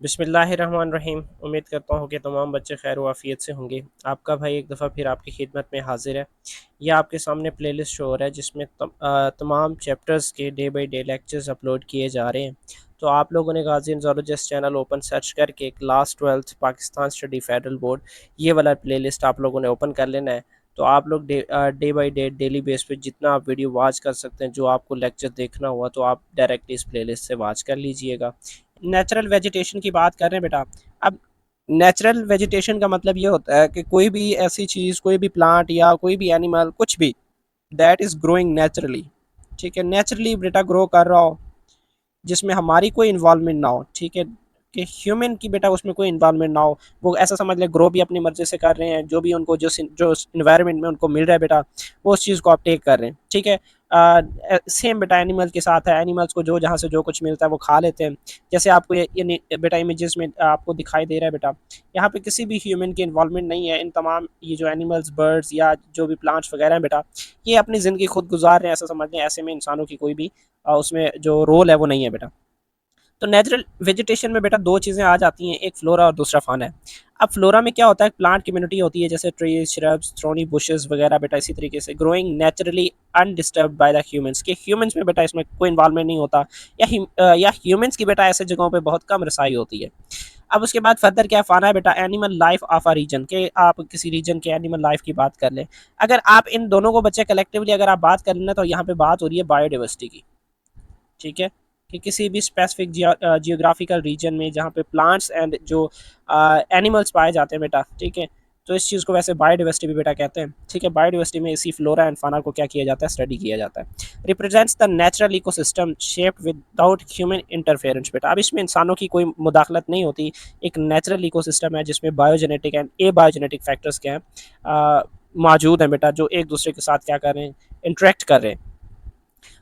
बिस्मिल्लाहिर्रहमानिर्रहीम। उम्मीद करता हूँ कि तमाम बच्चे खैर व आफियत से होंगे। आपका भाई एक दफ़ा फिर आपकी खिदमत में हाजिर है। यह आपके सामने प्लेलिस्ट शो हो रहा है जिसमें तमाम चैप्टर्स के day by day lectures upload किए जा रहे हैं। तो आप लोगों ने गाजी ज़ोलॉजिस्ट चैनल ओपन सर्च करके class 12th Pakistan study federal board ये वाला प्लेलिस्ट आप लोगों ने ओपन कर लेना है। तो आप लोग day by day daily base पे जितना आप वीडियो वॉच कर सकते हैं, जो आपको लेक्चर देखना हुआ तो आप डायरेक्टली इस प्लेलिस्ट से वॉच कर लीजिएगा। नेचुरल वेजिटेशन की बात कर रहे हैं बेटा। अब नेचुरल वेजिटेशन का मतलब ये होता है कि कोई भी ऐसी चीज़, कोई भी प्लांट या कोई भी एनिमल, कुछ भी दैट इज़ ग्रोइंग नेचुरली, ठीक है, नेचुरली बेटा ग्रो कर रहा हो, जिसमें हमारी कोई इन्वॉल्वमेंट ना हो, ठीक है, कि ह्यूमन की बेटा उसमें कोई इन्वॉल्वमेंट ना हो। वो ऐसा समझ ले ग्रो भी अपनी मर्जी से कर रहे हैं, जो भी उनको जो इन्वायरमेंट में उनको मिल रहा है बेटा, वो उस चीज़ को आप टेक कर रहे हैं, ठीक है। सेम बेटा एनिमल के साथ है। एनिमल्स को जो जहाँ से जो कुछ मिलता है वो खा लेते हैं। जैसे आपको ये बेटा इमेजेस में आपको दिखाई दे रहा है बेटा, यहाँ पे किसी भी ह्यूमन की इन्वॉल्वमेंट नहीं है। इन तमाम ये जो एनिमल्स, बर्ड्स या जो भी प्लांट्स वगैरह हैं बेटा, ये अपनी ज़िंदगी खुद गुजार रहे हैं, ऐसा समझ लें। ऐसे में इंसानों की कोई भी उसमें जो रोल है वो नहीं है बेटा। तो नेचुरल वेजिटेशन में बेटा दो चीज़ें आ जाती हैं, एक फ्लोरा और दूसरा फाना है। अब फ्लोरा में क्या होता है, प्लांट कम्युनिटी होती है, जैसे ट्रीज, श्रब्स, थ्रोनी बुशेस वगैरह बेटा, इसी तरीके से growing naturally undisturbed by the humans, के ह्यूमंस में बेटा इसमें कोई इन्वॉल्वमेंट नहीं होता, या ह्यूमंस की बेटा ऐसे जगहों पे बहुत कम रसाई होती है। अब उसके बाद फर्दर क्या फाना है बेटा, animal life of a region, के आप किसी रीजन के एनिमल लाइफ की बात कर लें। अगर आप इन दोनों को बच्चे कलेक्टिवली अगर आप बात कर लें तो यहाँ पे बात हो रही है बायोडाइवर्सिटी की, ठीक है, कि किसी भी स्पेसिफिक जियोग्राफिकल रीजन में जहाँ पे प्लांट्स एंड जो एनिमल्स पाए जाते हैं बेटा, ठीक है, तो इस चीज़ को वैसे बायोडाइवर्सिटी भी बेटा कहते हैं, ठीक है। बायोडाइवर्सिटी में इसी फ्लोरा एंड फाना को क्या किया जाता है, स्टडी किया जाता है। Represents the natural ecosystem shaped without human interference बेटा। अब इसमें इंसानों की कोई मुदाखलत नहीं होती। एक नेचुरल इकोसिस्टम है जिसमें biogenetic and A biogenetic factors क्या हैं, मौजूद हैं बेटा, जो एक दूसरे के साथ क्या कर रहे हैं, इंटरेक्ट कर रहे हैं।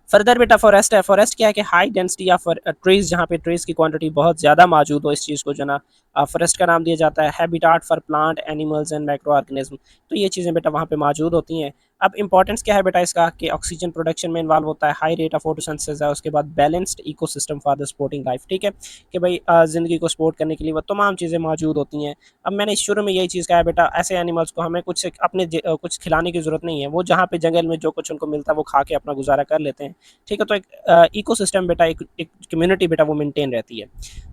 फर्दर बेटा फॉरेस्ट है। फॉरेस्ट क्या है कि हाई डेंसिटी ऑफ ट्रीज, जहाँ पे ट्रीज की क्वांटिटी बहुत ज़्यादा मौजूद हो, इस चीज़ को जो ना फॉरेस्ट का नाम दिया जाता है। Habitat for plant, animals and micro organism, तो ये चीज़ें बेटा वहाँ पे मौजूद होती हैं। अब इंपॉर्टेंस क्या है बेटा इसका, कि ऑक्सीजन प्रोडक्शन में इन्वॉल्व होता है, हाई रेट ऑफ फोटोसिंथेसिस है, उसके बाद balanced ecosystem for the supporting life, ठीक है, कि भाई ज़िंदगी को सपोर्ट करने के लिए वो तमाम चीज़ें मौजूद होती हैं। अब मैंने शुरू में यही चीज़ कहा है बेटा, ऐसे एनिमल्स को हमें कुछ अपने कुछ खिलाने की ज़रूरत नहीं है। वो जहाँ पे जंगल में जो कुछ उनको मिलता है वो खा के अपना गुजारा कर लेते हैं, ठीक है। तो एक इकोसिस्टम बेटा, एक कम्युनिटी बेटा वो मेंटेन रहती है।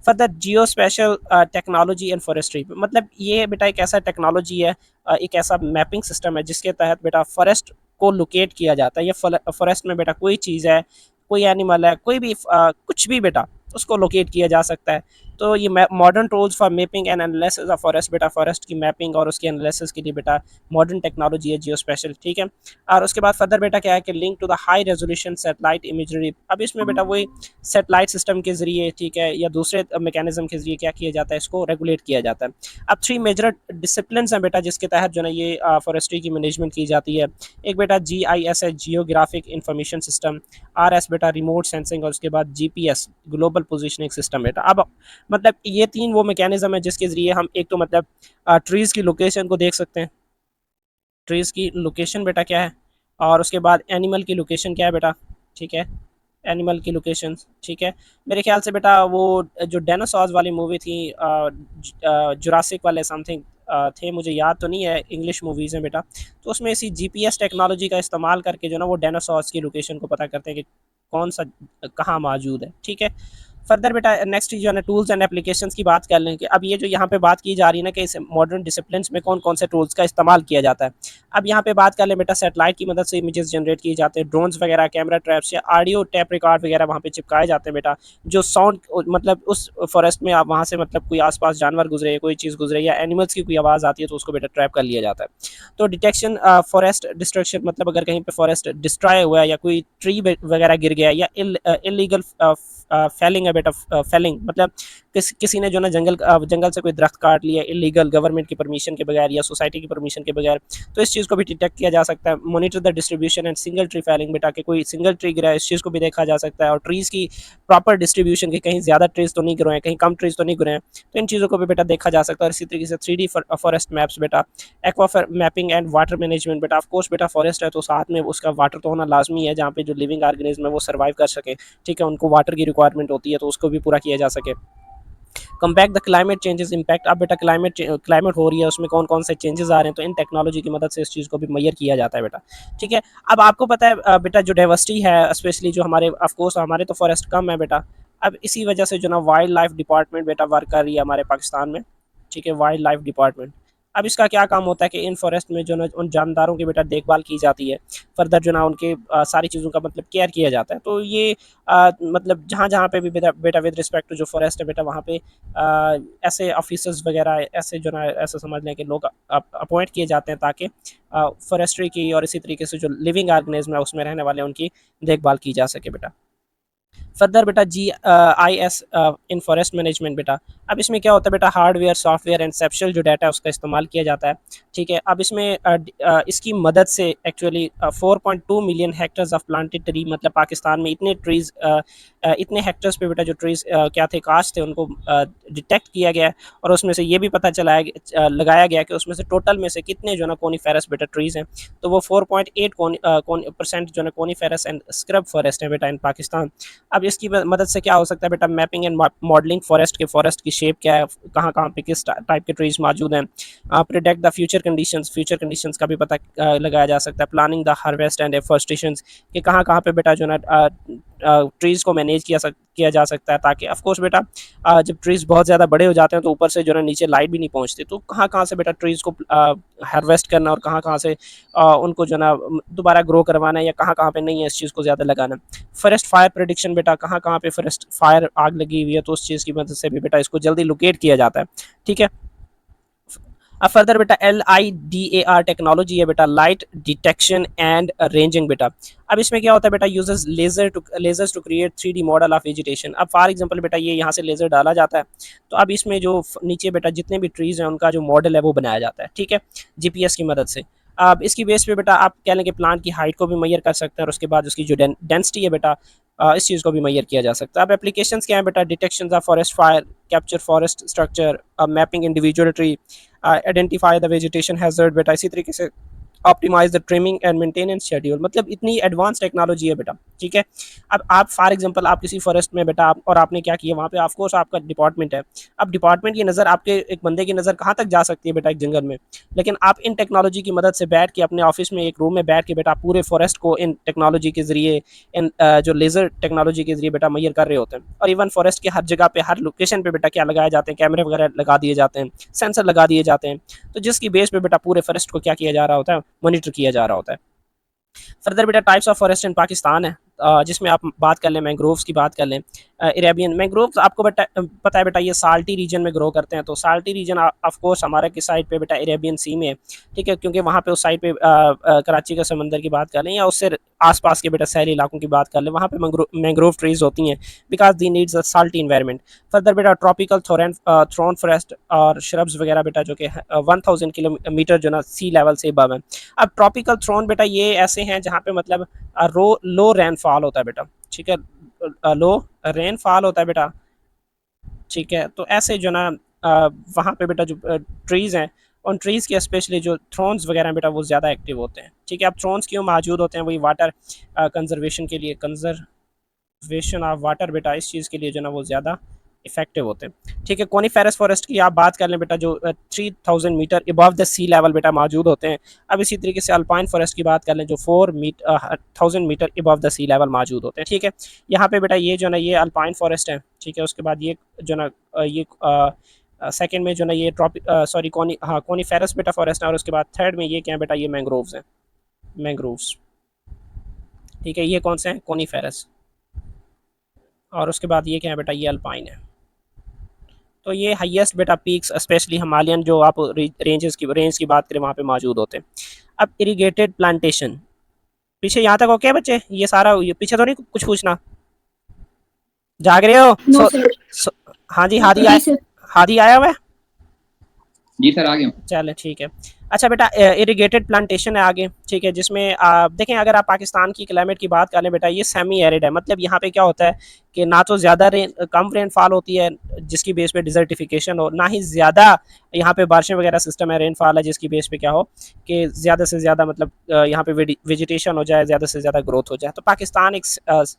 Further Jio special technology and forestry, मतलब ये बेटा एक ऐसा टेक्नोलॉजी है, एक ऐसा मैपिंग सिस्टम है जिसके तहत बेटा फॉरेस्ट को लोकेट किया जाता है। ये फॉरेस्ट में बेटा कोई चीज़ है, कोई एनिमल है, कोई भी कुछ भी बेटा उसको लोकेट किया जा सकता है। तो ये modern tools for mapping and analysis of forest बेटा, फॉरेस्ट की मैपिंग और उसके एनालिसिस के लिए बेटा मॉडर्न टेक्नोलॉजी है जियो स्पेशल, ठीक है। और उसके बाद फर्दर बेटा क्या है कि link to the high resolution satellite imagery. अब इसमें बेटा वही सैटेलाइट सिस्टम के जरिए, ठीक है, या दूसरे मैकेनिज्म के जरिए क्या किया जाता है, इसको रेगुलेट किया जाता है। अब थ्री मेजर डिसिप्लिन हैं बेटा जिसके तहत जो है ये फॉरेस्ट्री की मैनेजमेंट की जाती है। एक बेटा GIS है, जियोग्राफिक इंफॉर्मेशन सिस्टम। RS बेटा रिमोट सेंसिंग, और उसके बाद GPS ग्लोबल पोजिशनिंग सिस्टम बेटा। अब मतलब ये तीन वो मैकेनिज्म है जिसके जरिए हम एक तो मतलब ट्रीज़ की लोकेशन को देख सकते हैं, ट्रीज़ की लोकेशन बेटा क्या है, और उसके बाद एनिमल की लोकेशन क्या है बेटा, ठीक है, एनिमल की लोकेशन, ठीक है। मेरे ख्याल से बेटा वो जो डायनासोर्स वाली मूवी थी, जुरासिक वाले समथिंग थे, मुझे याद तो नहीं है, इंग्लिश मूवीज़ हैं बेटा। तो उसमें इसी GPS टेक्नोलॉजी का इस्तेमाल करके जो ना वो डायनासोर्स की लोकेशन को पता करते हैं कि कौन सा कहाँ मौजूद है, ठीक है। फर्दर बेटा नेक्स्ट जो है ना टूल्स एंड एप्लीकेशंस की बात कर लें, कि अब ये जो यहाँ पे बात की जा रही है ना कि इस मॉडर्न डिसिप्लिन्स में कौन कौन से टूल्स का इस्तेमाल किया जाता है। अब यहाँ पे बात कर लें बेटा, सैटेलाइट की मदद से इमेजेस जनरेट किए जाते हैं, ड्रोन्स वगैरह, कैमरा ट्रैप्स या ऑडियो टैप रिकॉर्ड वगैरह वहाँ पे चिपकाए जाते हैं बेटा। जो साउंड मतलब उस फॉरेस्ट में आप वहाँ से मतलब कोई आसपास जानवर गुजरे, कोई चीज़ गुजरे या एनिमल्स की कोई आवाज़ आती है तो उसको बेटा ट्रैप कर लिया जाता है। तो डिटेक्शन फॉरेस्ट डिस्ट्रक्शन, मतलब अगर कहीं पे फॉरेस्ट डिस्ट्रॉय हुआ है या कोई ट्री वगैरह गिर गया या इलीगल फेलिंग है बेटा, फेलिंग मतलब किसी ने जो ना जंगल से कोई दरख्त काट लिया इलीगल, गवर्नमेंट की परमिशन के बगैर या सोसाइटी की परमिशन के बगैर, तो इस चीज़ को भी डिटेक्ट किया जा सकता है। Monitor the distribution and single tree felling बेटा, कि कोई सिंगल ट्री गिरा है, इस चीज़ को भी देखा जा सकता है। और ट्रीज़ की प्रॉपर डिस्ट्रीब्यूशन, की कहीं ज़्यादा ट्रीज़ तो नहीं गिरे हैं, कहीं कम ट्रीज़ तो नहीं गिरे हैं, तो इन चीज़ों को भी बेटा देखा जा सकता है। और इसी तरीके से 3D फॉरेस्ट मैप्स बेटा, aqua mapping and water management बेटा। ऑफ कोर्स बेटा फॉरेस्ट है तो साथ में उसका वाटर तो होना लाजमी है, जहाँ पे जो लिविंग ऑर्गेनिज्म है वो सर्वाइव कर सके, ठीक है, उनको वाटर की रिक्वायरमेंट होती है तो उसको भी पूरा किया जा सके। Compact the climate changes impact. अब बेटा क्लाइमेट हो रही है, उसमें कौन कौन से चेंजेस आ रहे हैं, तो इन टेक्नोलॉजी की मदद से इस चीज़ को भी मैयर किया जाता है बेटा। ठीक है, अब आपको पता है बेटा जो डाइवर्सिटी है, स्पेशली जो हमारे ऑफ कोर्स हमारे तो फॉरेस्ट कम है बेटा, अब इसी वजह से जो ना वाइल्ड लाइफ डिपार्टमेंट बेटा वर्क कर रही है हमारे पाकिस्तान में। ठीक है, वाइल्ड लाइफ डिपार्टमेंट। अब इसका क्या काम होता है कि इन फॉरेस्ट में जो ना उन जानदारों की बेटा देखभाल की जाती है, फर्दर जो ना उनके सारी चीज़ों का मतलब केयर किया जाता है। तो ये मतलब जहाँ जहाँ पे भी बेटा बेटा विद रिस्पेक्ट टू जो फॉरेस्ट है बेटा, वहाँ पे ऐसे ऑफिसर्स वगैरह ऐसे जो ना ऐसा समझ लें कि लोग अपॉइंट किए जाते हैं ताकि फॉरेस्ट्री की और इसी तरीके से जो लिविंग ऑर्गेनिज्म है उसमें रहने वाले उनकी देखभाल की जा सके बेटा। फर्दर बेटा GIS इन फॉरेस्ट मैनेजमेंट बेटा। अब इसमें क्या होता है बेटा, हार्डवेयर सॉफ्टवेयर एंड कंसेप्चुअल जो डाटा है उसका इस्तेमाल किया जाता है। ठीक है, अब इसमें इसकी मदद से actually 4.2 million hectares of planted tree, मतलब पाकिस्तान में इतने ट्रीज इतने हेक्टर्स पे बेटा जो ट्रीज क्या थे, कास्ट थे, उनको डिटेक्ट किया गया और उसमें से ये भी पता चलाया लगाया गया कि उसमें से टोटल में से कितने जो ना कोनीफेरस बेटा ट्रीज हैं। तो वो 4.8 परसेंट जो ना कोनीफेरस एंड स्क्रब फॉरेस्ट है बेटा इन पाकिस्तान। अब इसकी मदद से क्या हो सकता है बेटा, मैपिंग एंड मॉडलिंग फॉरेस्ट की शेप क्या है, कहाँ कहाँ पे किस टाइप के ट्रीज मौजूद हैं, प्रिडिक्ट द फ्यूचर कंडीशंस का भी पता लगाया जा सकता है, planning the harvest and afforestation कि कहाँ कहाँ पे बेटा जो ना ट्रीज़ को मैनेज किया जा सकता है, ताकि ऑफ कोर्स बेटा जब ट्रीज़ बहुत ज़्यादा बड़े हो जाते हैं तो ऊपर से जो है नीचे लाइट भी नहीं पहुंचती, तो कहाँ कहाँ से बेटा ट्रीज़ को हार्वेस्ट करना और कहाँ कहाँ से उनको जो ना दोबारा ग्रो करवाना है या कहाँ कहाँ पे नहीं है इस चीज़ को ज़्यादा लगाना। फॉरेस्ट फायर प्रेडिक्शन बेटा, कहाँ कहाँ पे फॉरेस्ट फायर आग लगी हुई है तो उस चीज़ की मदद से भी बेटा इसको जल्दी लोकेट किया जाता है। ठीक है, अब फर्दर बेटा LIDAR टेक्नोलॉजी है बेटा, लाइट डिटेक्शन एंड रेंजिंग बेटा। अब इसमें क्या होता है बेटा, uses lasers to create 3D model of vegetation. अब फॉर एग्जांपल बेटा ये यहाँ से लेजर डाला जाता है तो अब इसमें जो नीचे बेटा जितने भी ट्रीज हैं उनका जो मॉडल है वो बनाया जाता है। ठीक है, GPS की मदद से। अब इसकी बेस पे बेटा आप कह लें कि प्लांट की हाइट को भी मैयर कर सकते हैं और उसके बाद उसकी जो डेंसिटी है बेटा इस चीज़ को भी मैयर किया जा सकता है। अब एप्लीकेशंस क्या है बेटा, detection of forest fire, capture forest structure, mapping individual tree, identify the vegetation hazard बेटा, इसी तरीके से optimize the trimming and maintenance schedule. मतलब इतनी एडवांस टेक्नोलॉजी है बेटा। ठीक है, अब आप फॉर एग्जांपल आप किसी फॉरेस्ट में बेटा और आपने क्या किया, वहाँ पे ऑफ कोर्स आपका डिपार्टमेंट है। अब डिपार्टमेंट की नज़र आपके एक बंदे की नज़र कहाँ तक जा सकती है बेटा, एक जंगल में, लेकिन आप इन टेक्नोलॉजी की मदद से बैठ के अपने ऑफिस में एक रूम में बैठ के बेटा पूरे फॉरेस्ट को इन टेक्नोलॉजी के जरिए, इन जो लेजर टेक्नोलॉजी के जरिए बेटा मैयर कर रहे होते हैं। और इवन फॉरेस्ट के हर जगह पे हर लोकेशन पे बेटा क्या लगाए जाते हैं, कैमरे वगैरह लगा दिए जाते हैं, सेंसर लगा दिए जाते हैं, तो जिसकी बेस पे बेटा पूरे फॉरेस्ट को क्या किया जा रहा होता है, मॉनिटर किया जा रहा होता है। फर्दर बेटा टाइप्स ऑफ फॉरेस्ट इन पाकिस्तान है, जिसमें आप बात कर लें मैंग्रोव्स की बात कर लें। अरेबियन मैंग्रोव्स आपको बेटा पता है बेटा ये साल्टी रीजन में ग्रो करते हैं, तो साल्टी रीजन ऑफ कोर्स हमारे की साइड पे बेटा अरेबियन सी में है। ठीक है, क्योंकि वहाँ पे उस साइड पे कराची का समंदर की बात कर लें या उससे आसपास के बेटा शहरी इलाकों की बात कर लें, वहाँ पे मैंग्रोव ट्रीज होती हैं because the needs a salty environment. Further बेटा ट्रॉपिकल थ्रोन फॉरेस्ट और श्रब्स वगैरह बेटा जो कि 1000 किलोमीटर जो ना सी लेवल से अबव है। अब ट्रॉपिकल थ्रोन बेटा ये ऐसे हैं जहाँ पे मतलब लो रेनफॉल होता है बेटा। ठीक है, लो रेनफॉल होता है बेटा। ठीक है, तो ऐसे जो ना वहाँ पे बेटा जो ट्रीज़ हैं उन ट्रीज़ के स्पेशली जो थ्रोन्स वगैरह हैं बेटा वो ज़्यादा एक्टिव होते हैं। ठीक है, अब थ्रोन्स क्यों मौजूद होते हैं, वही वाटर कंजर्वेशन के लिए, कंजर्वेशन ऑफ वाटर बेटा, इस चीज़ के लिए जो ना वो ज़्यादा इफेक्टिव होते हैं। ठीक है, कोनीफेरस फॉरेस्ट की आप बात कर लें बेटा जो 3000 metre above the sea level बेटा मौजूद होते हैं। अब इसी तरीके से अल्पाइन फॉरेस्ट की बात कर लें जो 4000 metre above the sea level मौजूद होते हैं। ठीक है, यहाँ पे बेटा ये जो ना ये अल्पाइन फॉरेस्ट है। ठीक है, उसके बाद ये जो ना ये सेकंड में जो ना ये कोनीफेरस बेटा फॉरेस्ट है और उसके बाद थर्ड में ये क्या है बेटा, ये मैंग्रोव्स हैं, मैंग्रोव्स। ठीक है, ये कौन से हैं, कोनीफेरस, और उसके बाद ये क्या है बेटा, ये अल्पाइन है। तो ये हाईएस्ट बेटा पीक्स स्पेशली हिमालयन जो आप रेंज की बात करें वहाँ पे मौजूद होते हैं। अब इरीगेटेड प्लांटेशन, पीछे यहाँ तक ओके बच्चे, ये सारा ये पीछे तो नहीं कुछ पूछना, जाग रहे हो? No sir. हाँ जी, जी सर। हादी आया हुआ है? जी सर आ गया। चले ठीक है। अच्छा बेटा, इरिगेटेड प्लांटेशन है आगे, ठीक है, जिसमें देखें अगर आप पाकिस्तान की क्लाइमेट की बात कर लें बेटा, ये सेमी एरिड है। मतलब यहाँ पे क्या होता है कि ना तो ज़्यादा रेन, कम रेनफॉल होती है जिसकी बेस पे डिजर्टिफिकेशन हो, ना ही ज़्यादा यहाँ पे बारिशें वगैरह सिस्टम है, रेनफॉल है जिसकी बेस पे क्या हो कि ज़्यादा से ज़्यादा मतलब यहाँ पे वेजिटेशन हो जाए, ज़्यादा से ज़्यादा ग्रोथ हो जाए। तो पाकिस्तान एक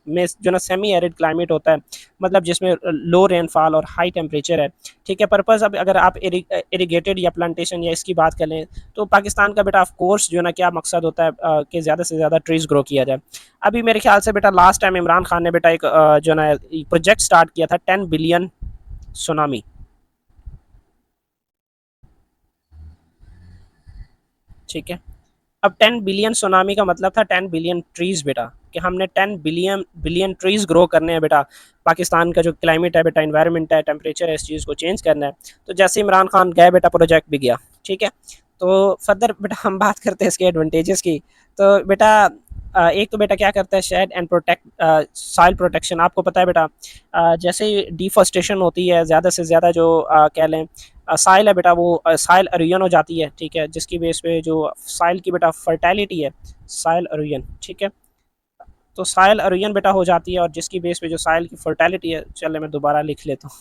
में जो ना सेमी एरिड क्लाइमेट होता है, मतलब जिसमें लो रेनफॉल और हाई टेम्परेचर है, ठीक है। पर्पज़ अब अगर आप इरीगेटेड या प्लांटेशन या इसकी बात करें, तो पाकिस्तान का बेटा ऑफ कोर्स जो है ना क्या मकसद होता है कि ज़्यादा से ज़्यादा ट्रीज़ ग्रो किया जाए। अभी मेरे ख्याल से बेटा लास्ट टाइम इमरान खान ने बेटा एक जो है ना प्रोजेक्ट स्टार्ट किया था, 10 बिलियन सुनामी, ठीक है। अब 10 बिलियन सुनामी का मतलब था 10 बिलियन ट्रीज़ बेटा, कि हमने 10 बिलियन ट्रीज़ ग्रो करने हैं बेटा। पाकिस्तान का जो क्लाइमेट है बेटा, इन्वायरमेंट है, टेम्परेचर है, इस चीज़ को चेंज करना है। तो जैसे इमरान खान गए बेटा, प्रोजेक्ट भी गया, ठीक है। तो फर्दर बेटा हम बात करते हैं इसके एडवांटेजेस की। तो बेटा एक तो बेटा क्या करता है, shade and protect soil protection. आपको पता है बेटा, जैसे ही डिफॉरेस्टेशन होती है, ज़्यादा से ज़्यादा जो कह लें साइल है बेटा, वो साइल अरुयन हो जाती है, ठीक है, जिसकी बेस पे जो साइल की बेटा फर्टैलिटी है, साइल अरुयन, ठीक है। तो साइल अरुयन बेटा हो जाती है, और जिसकी बेस पे जो साइल की फर्टैलिटी है, चले मैं दोबारा लिख लेता हूँ,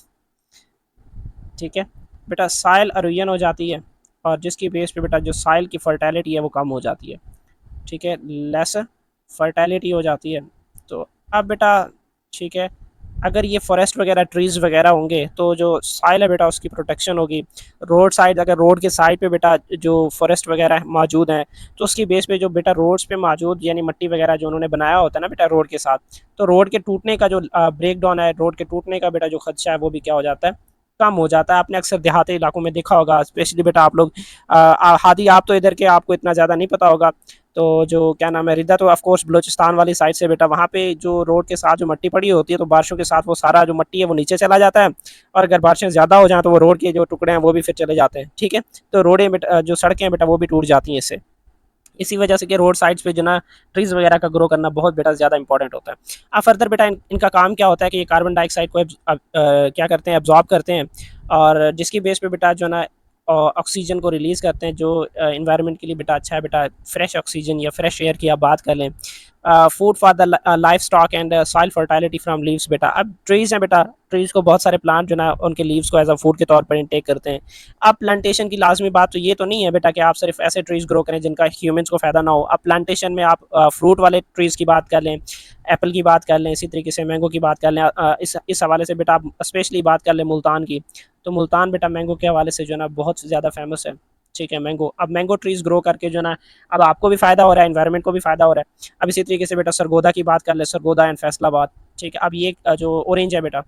ठीक है। बेटा साइल अरुयन हो जाती है, और जिसकी बेस पे बेटा जो साइल की फर्टैलिटी है वो कम हो जाती है, ठीक है, लेस फर्टैलिटी हो जाती है। तो अब बेटा ठीक है, अगर ये फॉरेस्ट वगैरह ट्रीज़ वगैरह होंगे तो जो साइल है बेटा उसकी प्रोटेक्शन होगी। रोड साइड, अगर रोड के साइड पे बेटा जो फॉरेस्ट वगैरह मौजूद हैं, तो उसकी बेस पे जो बेटा रोड्स पे मौजूद यानी मिट्टी वगैरह जो उन्होंने बनाया होता है ना बेटा रोड के साथ, तो रोड के टूटने का जो ब्रेक डाउन है, रोड के टूटने का बेटा जो खदशा है वो भी क्या हो जाता है, कम हो जाता है। आपने अक्सर देहाती इलाकों में देखा होगा, स्पेशली बेटा आप लोग हादी, आप तो इधर के, आपको इतना ज़्यादा नहीं पता होगा। तो जो क्या नाम है, रिद्दा तो ऑफ कोर्स बलूचिस्तान वाली साइड से बेटा, वहाँ पे जो रोड के साथ जो मिट्टी पड़ी होती है, तो बारिशों के साथ वो सारा जो मिट्टी है वो नीचे चला जाता है, और अगर बारिशें ज़्यादा हो जाएँ तो वो रोड के जो टुकड़े हैं वो भी फिर चले जाते हैं, ठीक है। तो रोडें बेटा, जो सड़कें हैं बेटा, वो भी टूट जाती हैं इससे। इसी वजह से कि रोड साइड्स पे जो ना ट्रीज़ वगैरह का ग्रो करना बहुत बेटा ज़्यादा इंपॉर्टेंट होता है। अब फर्दर बेटा इनका काम क्या होता है कि ये कार्बन डाइऑक्साइड को क्या करते हैं, एब्जॉर्ब करते हैं, और जिसकी बेस पे बेटा जो ना ऑक्सीजन को रिलीज़ करते हैं, जो इन्वायरमेंट के लिए बेटा अच्छा है बेटा, फ्रेश ऑक्सीजन या फ्रेश एयर की आप बात कर लें। Food for the life stock and soil fertility from leaves बेटा। अब ट्रीज़ हैं बेटा, ट्रीज़ को बहुत सारे प्लांट जो ना उनके लीव्स को एज अ फूड के तौर पर इंटेक करते हैं। अब प्लांटेशन की लाजमी बात तो ये तो नहीं है बेटा कि आप सिर्फ ऐसे ट्रीज़ ग्रो करें जिनका ह्यूमंस को फ़ायदा ना हो। अब प्लांटेशन में आप फ्रूट वाले ट्रीज़ की बात कर लें, एप्पल की बात कर लें, इसी तरीके से मैंगो की बात कर लें। इस हवाले से बेटा आप स्पेशली बात कर लें मुल्तान की, तो मुल्तान बेटा मैंगो के हवाले से जो है ना बहुत ज़्यादा फेमस है, ठीक है, मैंगो। अब मैंगो ट्रीज़ ग्रो करके जो ना अब आपको भी फ़ायदा हो रहा है, एनवायरनमेंट को भी फ़ायदा हो रहा है। अब इसी तरीके से बेटा सरगोदा की बात कर ले, सरगोदा एंड फैसलाबाद, ठीक है। अब ये जो ऑरेंज है बेटा,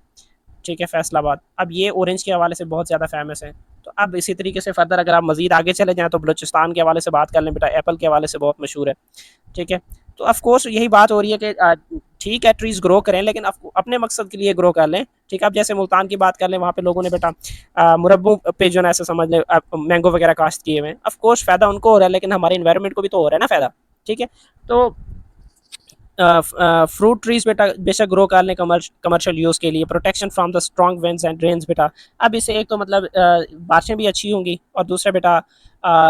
ठीक है, फैसलाबाद, अब ये ऑरेंज के हवाले से बहुत ज़्यादा फेमस है। तो अब इसी तरीके से फर्दर अगर आप मज़ीद आगे चले जाएँ तो बलूचिस्तान के हवाले से बात कर लें बेटा, एप्पल के हवाले से बहुत मशहूर है, ठीक है। तो ऑफ कोर्स यही बात हो रही है कि ठीक है ट्रीज़ ग्रो करें, लेकिन अपने मकसद के लिए ग्रो कर लें, ठीक है। अब जैसे मुल्तान की बात कर लें, वहाँ पे लोगों ने बेटा मुरब्बों पे जो है ऐसे समझ लें मैंगो वगैरह काश्त किए हुए हैं। ऑफ कोर्स फ़ायदा उनको हो रहा है, लेकिन हमारे इन्वायरमेंट को भी तो हो रहा है ना फ़ायदा, ठीक है। तो फ्रूट ट्रीज बेटा बेशक ग्रो कर लें कमर्शियल यूज़ के लिए, protection from the strong winds and rains बेटा। अब इससे एक तो मतलब बारिशें भी अच्छी होंगी, और दूसरा बेटा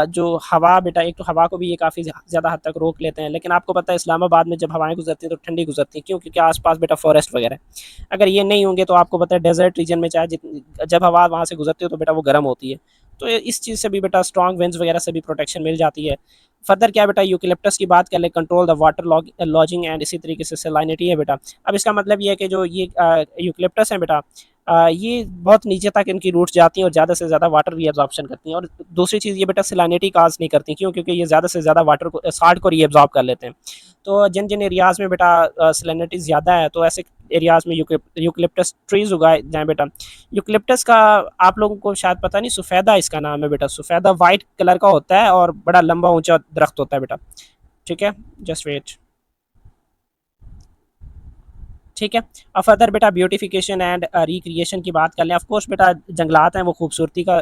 जो हवा बेटा, एक तो हवा को भी ये काफ़ी ज़्यादा हद तक रोक लेते हैं। लेकिन आपको पता है इस्लामाबाद में जब हवाएं गुजरती हैं तो ठंडी गुजरती हैं, क्यों? क्योंकि आसपास बेटा फॉरेस्ट वगैरह है। अगर ये नहीं होंगे तो आपको पता है डेजर्ट रीजन में चाहे जब हवा वहाँ से गुजरती हो तो बेटा वो गर्म होती है। तो इस चीज़ से भी बेटा स्ट्रॉन्ग विंड्स वगैरह से भी प्रोटेक्शन मिल जाती है। फर्दर क्या बेटा, यूकेलिप्टस की बात कर ले, control the water lodging and इसी तरीके से सलाइनिटी है बेटा। अब इसका मतलब ये है कि जो ये यूकेलिप्टस है बेटा, ये बहुत नीचे तक इनकी रूट्स जाती हैं और ज़्यादा से ज़्यादा वाटर रीअब्जॉर्प्शन करती हैं। और दूसरी चीज़ ये बेटा सलाइनिटी काज नहीं करती, क्यों? क्योंकि ये ज़्यादा से ज़्यादा वाटर को साल्ट को रीअब्जॉर्ब कर लेते हैं। तो जिन जिन एरियाज़ में बेटा सलाइनिटी ज़्यादा है, तो ऐसे एरियाज़ में यूकेलिप्टस ट्रीज़ उगाए जाएँ बेटा। यूकेलिप्टस का आप लोगों को शायद पता नहीं, सफ़ेदा इसका नाम है बेटा, सफ़ेदा वाइट कलर का होता है और बड़ा लंबा ऊंचा दरख्त होता है बेटा, ठीक है। Just wait. ठीक है। और फर्दर बेटा ब्यूटिफिकेशन एंड रिक्रिएशन की बात कर लें, ऑफ कोर्स बेटा जंगलात हैं वो खूबसूरती का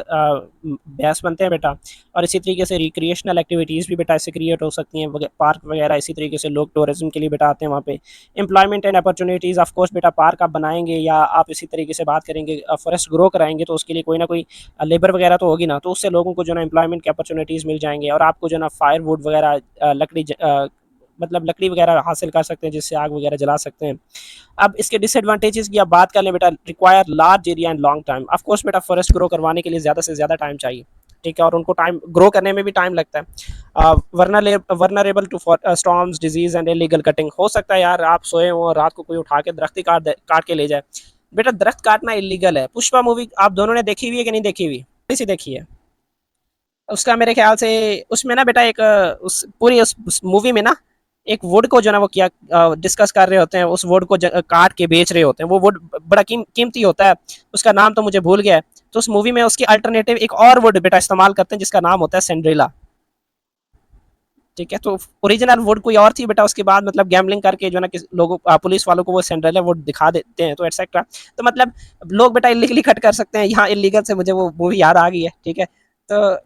बेस बनते हैं बेटा, और इसी तरीके से रिक्रिएशनल एक्टिविटीज़ भी बेटा इससे क्रिएट हो सकती हैं, पार्क वगैरह, इसी तरीके से लोग टूरिज्म के लिए बेटा आते हैं वहाँ पे। Employment and opportunities, of course बेटा पार्क आप बनाएंगे या आप इसी तरीके से बात करेंगे फॉरेस्ट ग्रो कराएंगे तो उसके लिए कोई ना कोई लेबर वगैरह तो होगी ना, तो उससे लोगों को जो ना एम्प्लॉयमेंट की अपॉर्चुनिटीज़ मिल जाएंगे, और आपको जो ना फायर वुड वगैरह लकड़ी मतलब लकड़ी वगैरह हासिल कर सकते हैं जिससे आग वगैरह जला सकते हैं। अब इसके डिसएडवांटेजेस की आप बात कर लें बेटा, require large area and long time, of course बेटा फॉरेस्ट ग्रो करवाने के लिए ज़्यादा से ज़्यादा टाइम चाहिए, ठीक है, और उनको टाइम ग्रो करने में भी टाइम लगता है। Vulnerable to storms, disease and illegal cutting, हो सकता है यार आप सोए हो और रात को कोई उठा के दरख्त ही काट के ले जाए। बेटा दरख्त काटना इलीगल है। पुष्पा मूवी आप दोनों ने देखी हुई है कि नहीं देखी हुई? इसी देखी है। उसका मेरे ख्याल से उसमें ना बेटा एक उस पूरी उस मूवी में ना एक वुड को जो ना वो किया डिस्कस कर रहे होते हैं, उस वुड को काट के बेच रहे होते हैं। वो वुड बड़ा कीमती होता है, उसका नाम तो मुझे भूल गया है। तो उस मूवी में उसकी अल्टरनेटिव एक और वुड बेटा इस्तेमाल करते हैं जिसका नाम होता है सेंड्रिला, ठीक है। तो ओरिजिनल वुड कोई और थी बेटा, उसके बाद मतलब गैम्बलिंग करके जो ना लोगों पुलिस वालों को वो सेंड्रिला वुड दिखा देते हैं, तो एटसेट्रा। तो मतलब लोग बेटा इलीगली कट कर सकते हैं, यहाँ इलीगल से मुझे वो मूवी याद आ गई है, ठीक है। तो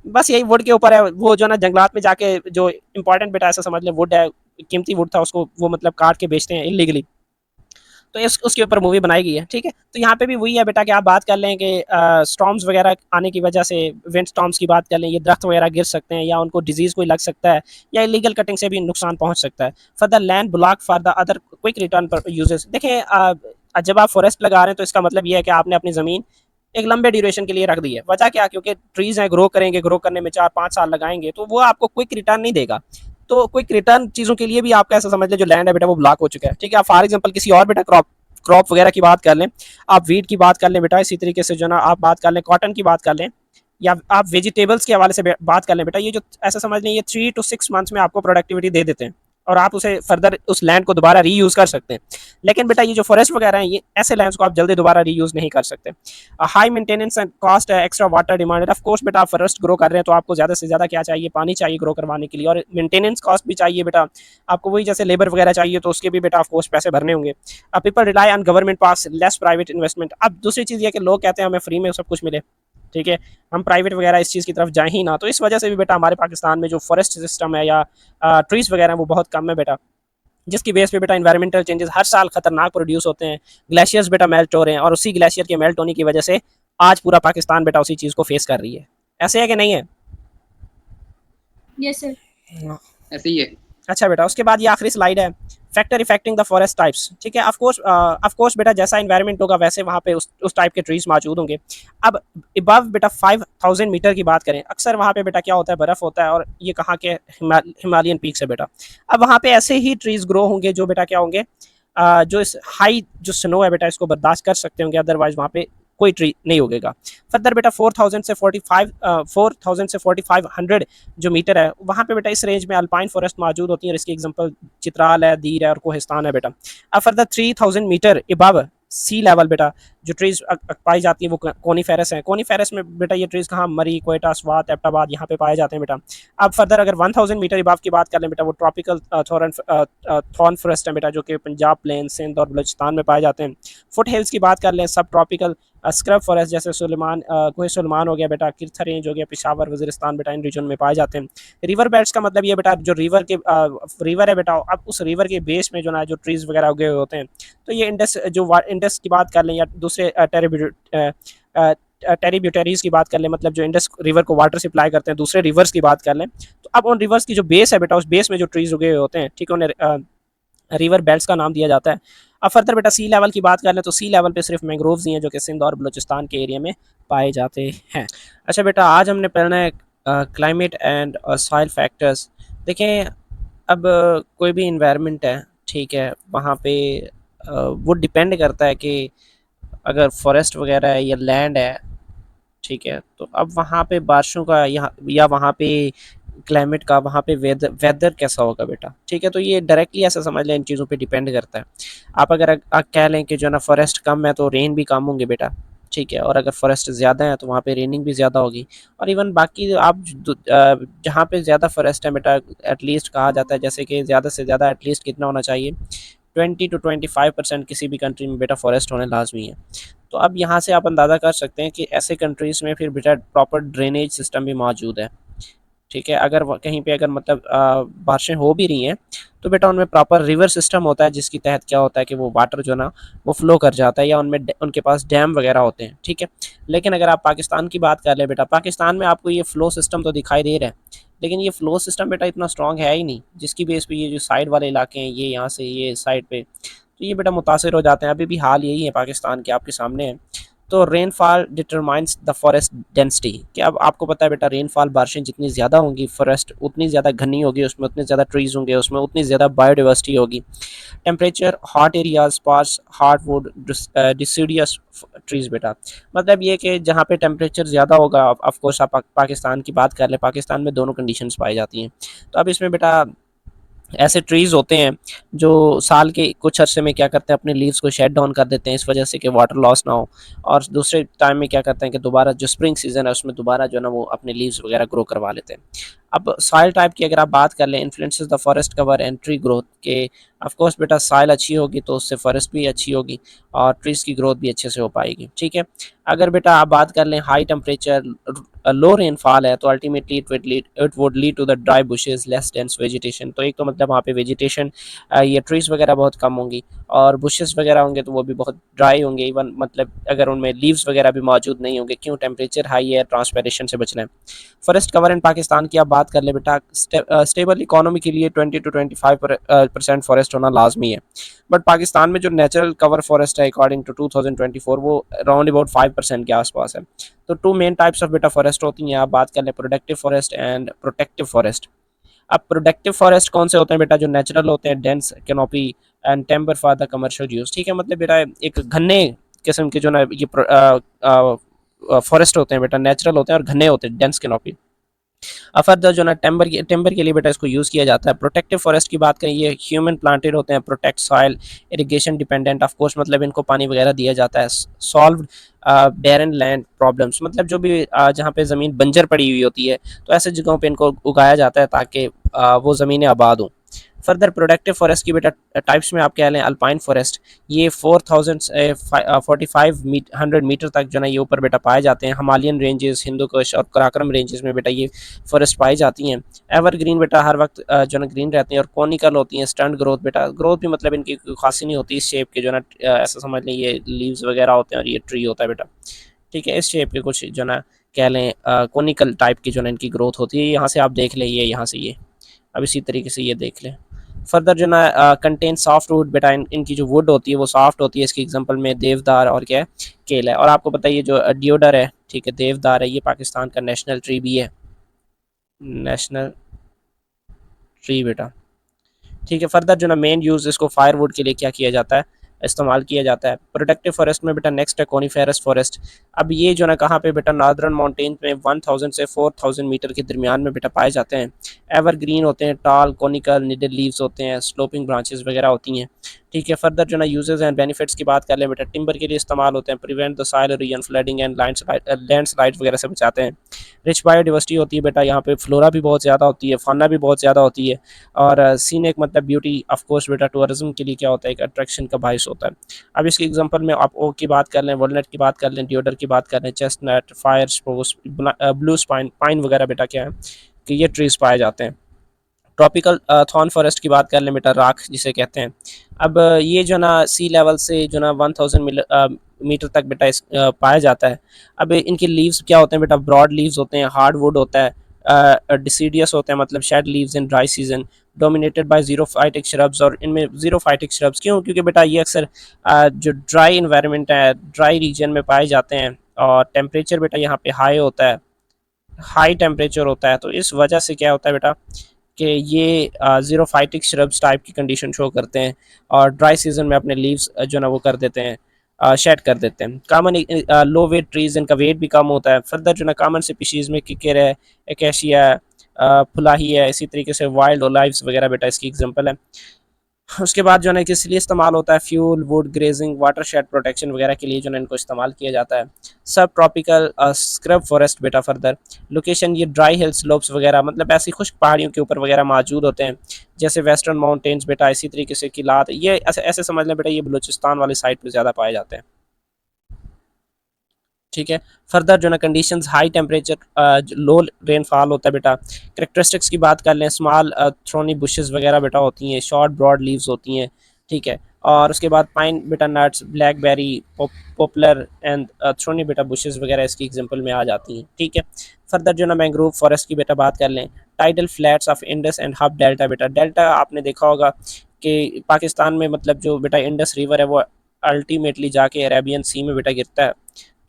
बस यही वुड के ऊपर है, वो जो ना जंगलात में जाके जो इंपॉर्टेंट बेटा ऐसा समझ ले वुड है, कीमती वुड था, उसको वो मतलब काट के बेचते हैं इलीगली। तो उसके ऊपर मूवी बनाई गई है, ठीक है। तो यहाँ पे भी वही है बेटा कि आप बात कर लें कि स्टॉर्म्स वगैरह आने की वजह से, विंड स्टॉर्म्स की बात कर लें, ये दरख्त वगैरह गिर सकते हैं या उनको डिजीज़ कोई लग सकता है, या इलीगल कटिंग से भी नुकसान पहुंच सकता है। For the land block for the other quick return पर यूजेस, देखें जब आप फॉरेस्ट लगा रहे हैं तो इसका मतलब ये है कि आपने अपनी ज़मीन एक लंबे ड्यूरेशन के लिए रख दी है। वजह क्या? क्योंकि ट्रीज हैं, ग्रो करेंगे, ग्रो करने में 4-5 साल लगाएंगे, तो वो आपको क्विक रिटर्न नहीं देगा। तो क्विक रिटर्न चीज़ों के लिए भी आपका ऐसा समझ लें जो लैंड है बेटा वो ब्लॉक हो चुका है, ठीक है। आप फॉर एग्जाम्पल किसी और बेटा क्रॉप वगैरह की बात कर लें, आप वीट की बात कर लें बेटा, इसी तरीके से जो ना आप बात कर लें कॉटन की बात कर लें, या आप वेजिटेबल्स के हवाले से बात कर लें बेटा, ये जो ऐसा समझ लें ये 3 to 6 मंथ्स में आपको प्रोडक्टिविटी दे देते हैं, और आप उसे फर्दर उस लैंड को दोबारा रीयूज़ कर सकते हैं। लेकिन बेटा ये जो फॉरेस्ट वगैरह हैं, ये ऐसे लैंड्स को आप जल्दी दोबारा रीयूज़ नहीं कर सकते। हाई मेंटेनेंस एंड कॉस्ट है, extra water demanded, of course बेटा आप फॉरेस्ट ग्रो कर रहे हैं तो आपको ज़्यादा से ज़्यादा क्या चाहिए? पानी चाहिए ग्रो करवाने के लिए, और मेंटेनेंस कॉस्ट भी चाहिए बेटा आपको, वही जैसे लेबर वगैरह चाहिए तो उसके भी बेटा ऑफ कोर्स पैसे भरने होंगे। People rely on government pass less private investment. अब दूसरी चीज़ ये कि लोग कहते हैं हमें फ्री में सब कुछ मिले, ठीक है, हम प्राइवेट वगैरह इस चीज़ की तरफ जाए ही ना, तो इस वजह से भी बेटा हमारे पाकिस्तान में जो फॉरेस्ट सिस्टम है या ट्रीज वगैरह हैं वो बहुत कम है बेटा, जिसकी बेस पे बेटा इन्वायरमेंटल चेंजेस हर साल खतरनाक प्रोड्यूस होते हैं। ग्लेशियर्स बेटा मेल्ट हो रहे हैं, और उसी ग्लेशियर के मेल्ट होने की वजह से आज पूरा पाकिस्तान बेटा उसी चीज़ को फेस कर रही है। ऐसे है कि नहीं है? Yes sir. हाँ। ऐसे ही है। अच्छा बेटा, उसके बाद ये आखिरी स्लाइड है, factor affecting the forest types, ठीक है। ऑफ कोर्स बेटा जैसा इन्वायरमेंट होगा वैसे वहाँ पे उस टाइप के ट्रीज मौजूद होंगे। अब अबव बेटा 5000 मीटर की बात करें, अक्सर वहाँ पे बेटा क्या होता है? बर्फ़ होता है, और ये कहाँ के हिमालयन पीक्स है बेटा। अब वहाँ पे ऐसे ही ट्रीज ग्रो होंगे जो बेटा क्या होंगे, जो इस हाई जो स्नो है बेटा इसको बर्दाश्त कर सकते होंगे, अदरवाइज वहाँ पे कोई ट्री नहीं उगेगा। फर्दर बेटा 4000 से 4500 जो मीटर है वहाँ पे बेटा इस रेंज में अल्पाइन फॉरेस्ट मौजूद होती है, और इसकी एग्जांपल चित्राल है, दीर है और कोहिस्तान है बेटा। अब further 3000 metre above sea level बेटा जो ट्रीज पाई जाती है वो कोनीफेरस है। कोनीफेरस में बेटा ये ट्रीज कहाँ? मरी, कोयटा, स्वात, एबटाबाद यहाँ पे पाए जाते हैं बेटा। अब फर्दर अगर 1000 मीटर अबव की बात कर लें बेटा, वो ट्रॉपिकल थॉर्न फॉरेस्ट है बेटा, जो कि पंजाब प्लेन, सिंध और बलूचिस्तान में पाए जाते हैं। फुट हिल्स की बात कर लें, सब ट्रॉपिकल स्क्रब फॉरेस्ट जैसे कोहे सुलेमान हो गया बेटा, किरथा रेंज हो गया, पेशावर, वजीरिस्तान बेटा इन रीजन में पाए जाते हैं। रिवर बेल्ट्स का मतलब ये बेटा जो रिवर है बेटा, अब उस रिवर के बेस में जो ना जो ट्रीज वगैरह उगे हुए होते हैं। तो ये इंडस की बात कर लें या दूसरे टेरिब्यूटरीज की बात कर लें, मतलब जो इंडस रिवर को वाटर सप्लाई करते हैं, दूसरे रिवर्स की बात कर लें, तो अब उन रिवर्स की जो बेस है बेटा उस बेस में जो ट्रीज उगे हुए होते हैं, ठीक है, उन्हें रिवर बेल्ट्स का नाम दिया जाता है। अब फर्दर बेटा सी लेवल की बात कर लें तो सी लेवल पे सिर्फ मैंग्रोव्स ही हैं जो कि सिंध और बलूचिस्तान के एरिया में पाए जाते हैं। अच्छा बेटा, आज हमने पढ़ना है क्लाइमेट एंड सॉइल फैक्टर्स। देखें, अब कोई भी इन्वायरमेंट है, ठीक है, वहाँ पे वो डिपेंड करता है कि अगर फॉरेस्ट वगैरह है या लैंड है, ठीक है, तो अब वहाँ पे बारिशों का या वहाँ पे क्लाइमेट का, वहाँ पे वेदर वेदर कैसा होगा बेटा, ठीक है। तो ये डायरेक्टली ऐसा समझ लें इन चीज़ों पे डिपेंड करता है। आप अगर आप कह लें कि जो ना फॉरेस्ट कम है तो रेन भी कम होंगे बेटा, ठीक है, और अगर फॉरेस्ट ज़्यादा है तो वहाँ पे रेनिंग भी ज़्यादा होगी। और इवन बाकी आप जहाँ पे ज़्यादा फॉरेस्ट है बेटा, एटलीस्ट कहा जाता है जैसे कि ज़्यादा से ज़्यादा एटलीस्ट कितना होना चाहिए 20 to 25% किसी भी कंट्री में बेटा फॉरेस्ट होने लाजमी है। तो अब यहाँ से आप अंदाज़ा कर सकते हैं कि ऐसे कंट्रीज़ में फिर बेटा प्रॉपर ड्रेनेज सिस्टम भी मौजूद है। ठीक है, अगर कहीं पे अगर मतलब बारिशें हो भी रही हैं तो बेटा उनमें प्रॉपर रिवर सिस्टम होता है, जिसके तहत क्या होता है कि वो वाटर जो ना वो फ्लो कर जाता है, या उनमें उनके पास डैम वगैरह होते हैं। ठीक है, लेकिन अगर आप पाकिस्तान की बात कर ले बेटा, पाकिस्तान में आपको ये फ्लो सिस्टम तो दिखाई दे रहा है, लेकिन ये फ्लो सिस्टम बेटा इतना स्ट्रॉन्ग है ही नहीं, जिसकी बेस पे ये जो साइड वाले इलाके हैं, ये यहाँ से ये साइड पे, तो ये बेटा मुतासर हो जाते हैं। अभी भी हाल यही है पाकिस्तान के, आपके सामने है। तो rainfall determines the forest density, कि अब आपको पता है बेटा रेनफॉल, बारिशें जितनी ज़्यादा होंगी फॉरेस्ट उतनी ज़्यादा घनी होगी, उसमें उतने ज़्यादा ट्रीज़ होंगे, उसमें उतनी ज़्यादा बायोडाइवर्सिटी होगी। Temperature, hot areas, sparse hardwood deciduous trees बेटा, मतलब ये कि जहाँ पे टेम्परेचर ज़्यादा होगा, ऑफ कोर्स आप पाकिस्तान की बात कर लें, पाकिस्तान में दोनों कंडीशंस पाई जाती हैं। तो अब इसमें बेटा ऐसे ट्रीज़ होते हैं जो साल के कुछ अरसे में क्या करते हैं, अपने लीव्स को शेड डाउन कर देते हैं इस वजह से कि वाटर लॉस ना हो, और दूसरे टाइम में क्या करते हैं कि दोबारा जो स्प्रिंग सीजन है उसमें दोबारा जो है ना वो अपने लीव्स वगैरह ग्रो करवा लेते हैं। अब सॉइल टाइप की अगर आप बात कर लें, influences the forest cover and tree growth के, ऑफ कोर्स बेटा सॉइल अच्छी होगी तो उससे फॉरेस्ट भी अच्छी होगी और ट्रीज़ की ग्रोथ भी अच्छे से हो पाएगी। ठीक है, अगर बेटा आप बात कर लें हाई टेम्परेचर, लो रेनफॉल है, तो ultimately it would lead to the dry bushes, less dense vegetation. तो एक तो मतलब वहाँ पे वेजिटेशन, ये ट्रीज़ वगैरह बहुत कम होंगी, और बुशेस वगैरह होंगे तो वो भी बहुत ड्राई होंगे, इवन मतलब अगर उनमें लीव्स वगैरह भी मौजूद नहीं होंगे, क्यों, टेम्परेचर हाई है, ट्रांसपेरेशन से बचना है। फॉरेस्ट कवर इन पाकिस्तान की आप बात कर ले बेटा, स्टेबल इकोनॉमी के लिए 20 to 25% फॉरेस्ट होना लाजमी है, बट पाकिस्तान में जो नेचुरल कवर फॉरेस्ट है अकॉर्डिंग टू 2024 वो अराउंड अबाउट 5% के आसपास है। तो टू मेन टाइप्स ऑफ बेटा फॉरेस्ट होती हैं, आप बात कर लें productive forest and protective forest. अब प्रोडक्टिव फॉरेस्ट कौन से होते हैं बेटा, जो नेचुरल होते हैं, dense canopy and temper for the commercial use. ठीक है, मतलब बेटा एक घने किस्म के जो ना ये फॉरेस्ट होते हैं बेटा, नेचुरल होते हैं और घने होते हैं, डेंस कैनोपी। फर्दर जो ना टेम्बर के लिए बेटा इसको यूज़ किया जाता है। प्रोटेक्टिव फॉरेस्ट की बात करें, ये ह्यूमन प्लांटेड होते हैं, protect soil, irrigation dependent, of course मतलब इनको पानी वगैरह दिया जाता है। सॉल्व बैरन लैंड प्रॉब्लम्स, मतलब जो भी जहाँ पे ज़मीन बंजर पड़ी हुई होती है तो ऐसे जगहों पे इनको उगाया जाता है ताकि वो ज़मीनें आबाद हों। फर्दर प्रोडक्टिव फॉरेस्ट की बेटा टाइप्स में आप कह लें अल्पाइन फॉरेस्ट, ये 4000 तक जो ना ये ऊपर बेटा पाए जाते हैं। हिमालयन रेंजेस, हिंदू कुश और कराक्रम रेंजेस में बेटा ये फॉरेस्ट पाई जाती हैं। एवरग्रीन बेटा हर वक्त जो ना ग्रीन रहती हैं, और कॉनिकल होती हैं। स्टंट ग्रोथ बेटा, ग्रोथ भी मतलब इनकी खासी नहीं होती, इस शेप के जो ना ऐसा समझ लें ये लीव्स वगैरह होते हैं और ये ट्री होता है बेटा। ठीक है, इस शेप के कुछ जो ना कह लें कॉनिकल टाइप की जो ना इनकी ग्रोथ होती है। यहाँ से आप देख लें, ये यहाँ से ये, अब इसी तरीके से ये देख लें। फर्दर जो ना कंटेन सॉफ्ट वुड बेटा, इनकी जो वुड होती है वो सॉफ्ट होती है। इसके एग्जांपल में देवदार और क्या है, केला है। और आपको पता है ये जो डियोडर है, ठीक है, देवदार है, ये पाकिस्तान का नेशनल ट्री भी है, नेशनल ट्री बेटा। ठीक है, फर्दर जो ना मेन यूज़ इसको फायरवुड के लिए क्या किया जाता है, इस्तेमाल किया जाता है। प्रोटेक्टिव फॉरेस्ट में बेटा नेक्स्ट है कोनीफेरस फॉरेस्ट। अब ये जो ना कहाँ पे बेटा, नॉर्दर्न माउंटेन में 1000 से 4000 मीटर के दरमियान में बेटा पाए जाते हैं। एवरग्रीन होते हैं, टाल, कोनिकल, निडल लीव्स होते हैं, स्लोपिंग ब्रांचेस वगैरह होती हैं। ठीक है, फर्दर जो ना यूजेस एंड बेनिफिट्स की बात कर लें बेटा, टिम्बर के लिए इस्तेमाल होते हैं, prevent the soil halogen, flooding and landslide वगैरह से बचाते हैं। रिच बायोडिवर्सिटी होती है बेटा, यहाँ पे फ्लोरा भी बहुत ज़्यादा होती है, फाना भी बहुत ज़्यादा होती है, और सीनिक मतलब ब्यूटी, ऑफ कोर्स बेटा टूरिज्म के लिए क्या होता है, एक अट्रैक्शन का बाइस होता है। अब इसके एग्जांपल में आप ओक की बात कर लें, वॉलनट की बात कर लें, डियोडर की बात कर लें, chestnut, fire spruce, blue spine, pine वगैरह बेटा क्या है कि ये ट्रीज पाए जाते हैं। ट्रॉपिकल थॉर्न फॉरेस्ट की बात कर लें बेटा, राख जिसे कहते हैं। अब ये जो ना सी लेवल से जो ना 1000 मीटर तक बेटा पाया जाता है। अब इनके लीव्स क्या होते हैं बेटा, ब्रॉड लीव्स होते हैं, हार्ड वुड होता है, डिसीडियस होते हैं, मतलब shed leaves in dry season, dominated by xerophytic shrubs. और इनमें जीरोफाइटिक श्रब्स क्यों, क्योंकि बेटा ये अक्सर जो ड्राई इन्वायरमेंट है, ड्राई रीजन में पाए जाते हैं, और टेम्परेचर बेटा यहाँ पे हाई होता है, हाई टेम्परेचर होता है। तो इस वजह से क्या होता है बेटा कि ये ज़ीरोफाइटिक श्रब्स टाइप की कंडीशन शो करते हैं, और ड्राई सीजन में अपने लीव्स जो ना वो कर देते हैं, शेड कर देते हैं। कामन लो वेट ट्रीज, इनका वेट भी कम होता है। फर्दर जो ना कामन स्पीशीज़ में किकर है, एकेशिया, फुलाही है, इसी तरीके से वाइल्ड ओलाइव्स वगैरह बेटा इसकी एग्जांपल है। उसके बाद जो है ना किस लिए इस्तेमाल होता है, fuel, would, grazing, water shade protection वगैरह के लिए जो है इनको इस्तेमाल किया जाता है। सब ट्रॉपिकल स्क्रब फॉरेस्ट बेटा फर्दर लोकेशन ये ड्राई हिल स्लोप्स वगैरह मतलब ऐसी खुश्क पहाड़ियों के ऊपर वगैरह मौजूद होते हैं, जैसे वेस्टर्न माउंटेन्स बेटा, इसी तरीके से किलात, ये ऐसे ऐसे समझ लें बेटा, ये बलूचिस्तान वाली साइड पर ज़्यादा पाए जाते हैं। ठीक है। फर्दर जो ना conditions high temperature low rainfall होता है बेटा। करेक्टरिस्टिक्स की बात कर लें, स्मॉल थ्रोनी बुशेस वगैरह बेटा होती हैं, शॉर्ट ब्रॉड लीव्स होती हैं। ठीक है। और उसके बाद पाइन बेटा nuts, blackberry, popular and thorny बेटा बुशेस वगैरह इसकी एग्जांपल में आ जाती हैं। ठीक है। फर्दर जो ना मैंग्रोव फॉरेस्ट की बेटा बात कर लें, tidal flats of Indus and hub delta बेटा। डेल्टा आपने देखा होगा कि पाकिस्तान में मतलब जो बेटा इंडस रिवर है वो अल्टीमेटली जाके अरेबियन सी में बेटा गिरता है।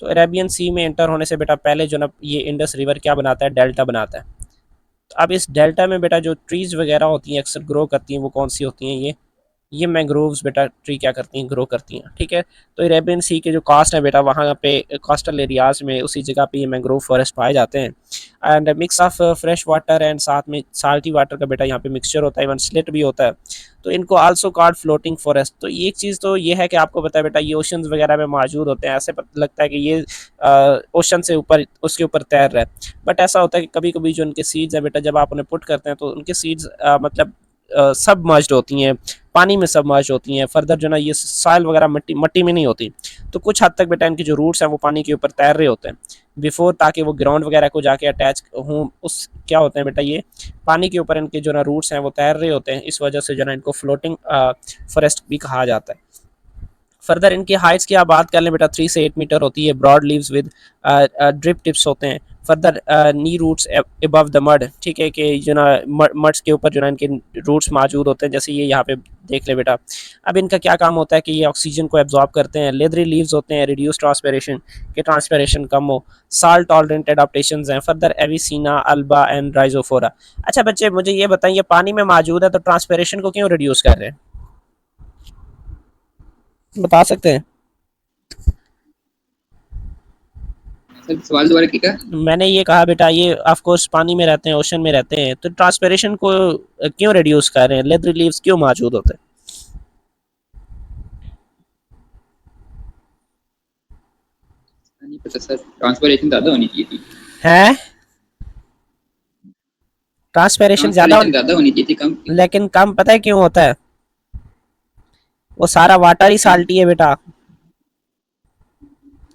तो अरेबियन सी में एंटर होने से बेटा पहले जो ना ये इंडस रिवर क्या बनाता है, डेल्टा बनाता है। तो अब इस डेल्टा में बेटा जो ट्रीज वगैरह होती हैं अक्सर ग्रो करती हैं, वो कौन सी होती हैं, ये मैंग्रोव्स बेटा ट्री क्या करती हैं, ग्रो करती हैं। ठीक है। तो अरेबियन सी के जो कास्ट है बेटा, वहाँ पे कोस्टल एरियाज में उसी जगह पे ये मैंग्रोव फॉरेस्ट पाए जाते हैं। And mix of fresh water and साथ में साल्टी वाटर का बेटा यहाँ पे मिक्सचर होता है, इवन स्लिट भी होता है। तो इनको आल्सो कॉल्ड फ्लोटिंग फॉरेस्ट। तो एक चीज़ तो ये है कि आपको पता है बेटा ये ओशंस वगैरह में मौजूद होते हैं, ऐसे लगता है कि ये ओशन से ऊपर उसके ऊपर तैर रहा है, बट ऐसा होता है कि कभी कभी जो उनके सीड्स हैं बेटा जब आप उन्हें पुट करते हैं तो उनके सीड्स मतलब सबमर्ज्ड होती हैं, पानी में सबमर्ज होती हैं। फर्दर जो ना ये सॉइल वगैरह मट्टी मट्टी में नहीं होती, तो कुछ हद तक बेटा इनकी जो रूट्स हैं वो पानी के ऊपर तैर रहे होते हैं बिफोर, ताकि वो ग्राउंड वगैरह को जाके अटैच हों। उस क्या होते हैं बेटा, ये पानी के ऊपर इनके जो ना रूट्स हैं वो तैर रहे होते हैं, इस वजह से जो ना इनको फ्लोटिंग फॉरेस्ट भी कहा जाता है। फर्दर इनकी हाइट्स की आप बात कर लें बेटा 3 से 8 मीटर होती है, broad leaves with drip tips होते हैं। Further knee roots above the mud. ठीक है कि जो ना मड्स के ऊपर जो ना इनके रूट्स मौजूद होते हैं, जैसे ये यहाँ पे देख ले बेटा। अब इनका क्या काम होता है कि ये ऑक्सीजन को एब्जॉर्ब करते हैं। लेदरी लीव्स होते हैं, रिड्यूस ट्रांसपेरेशन के ट्रांसपेरेशन कम हो। साल्ट टॉलरेंट एडाप्टेशंस हैं। Further Avicennia, alba and Rhizophora. अच्छा बच्चे मुझे ये बताइए, पानी में मौजूद है तो ट्रांसपेरेशन को क्यों रिड्यूस कर रहे हैं, बता सकते हैं? सर सवाल दोबारा की का? मैंने ये कहा बेटा ये ऑफ कोर्स पानी में रहते हैं, ओशन में रहते हैं, तो ट्रांसपेरेशन को क्यों रिड्यूस कर रहे हैं, लेदर लीव्स क्यों मौजूद होते नहीं पता सर, ट्रांसपरेशन ज्यादा होनी चाहिए थी। हैं? ट्रांसपेरेशन ज्यादा ट्रांसपरेशन ज्यादा होनी चाहिए थी, कम क्यों? लेकिन कम पता है क्यों होता है, वो सारा वाटर ही साल्टी है बेटा।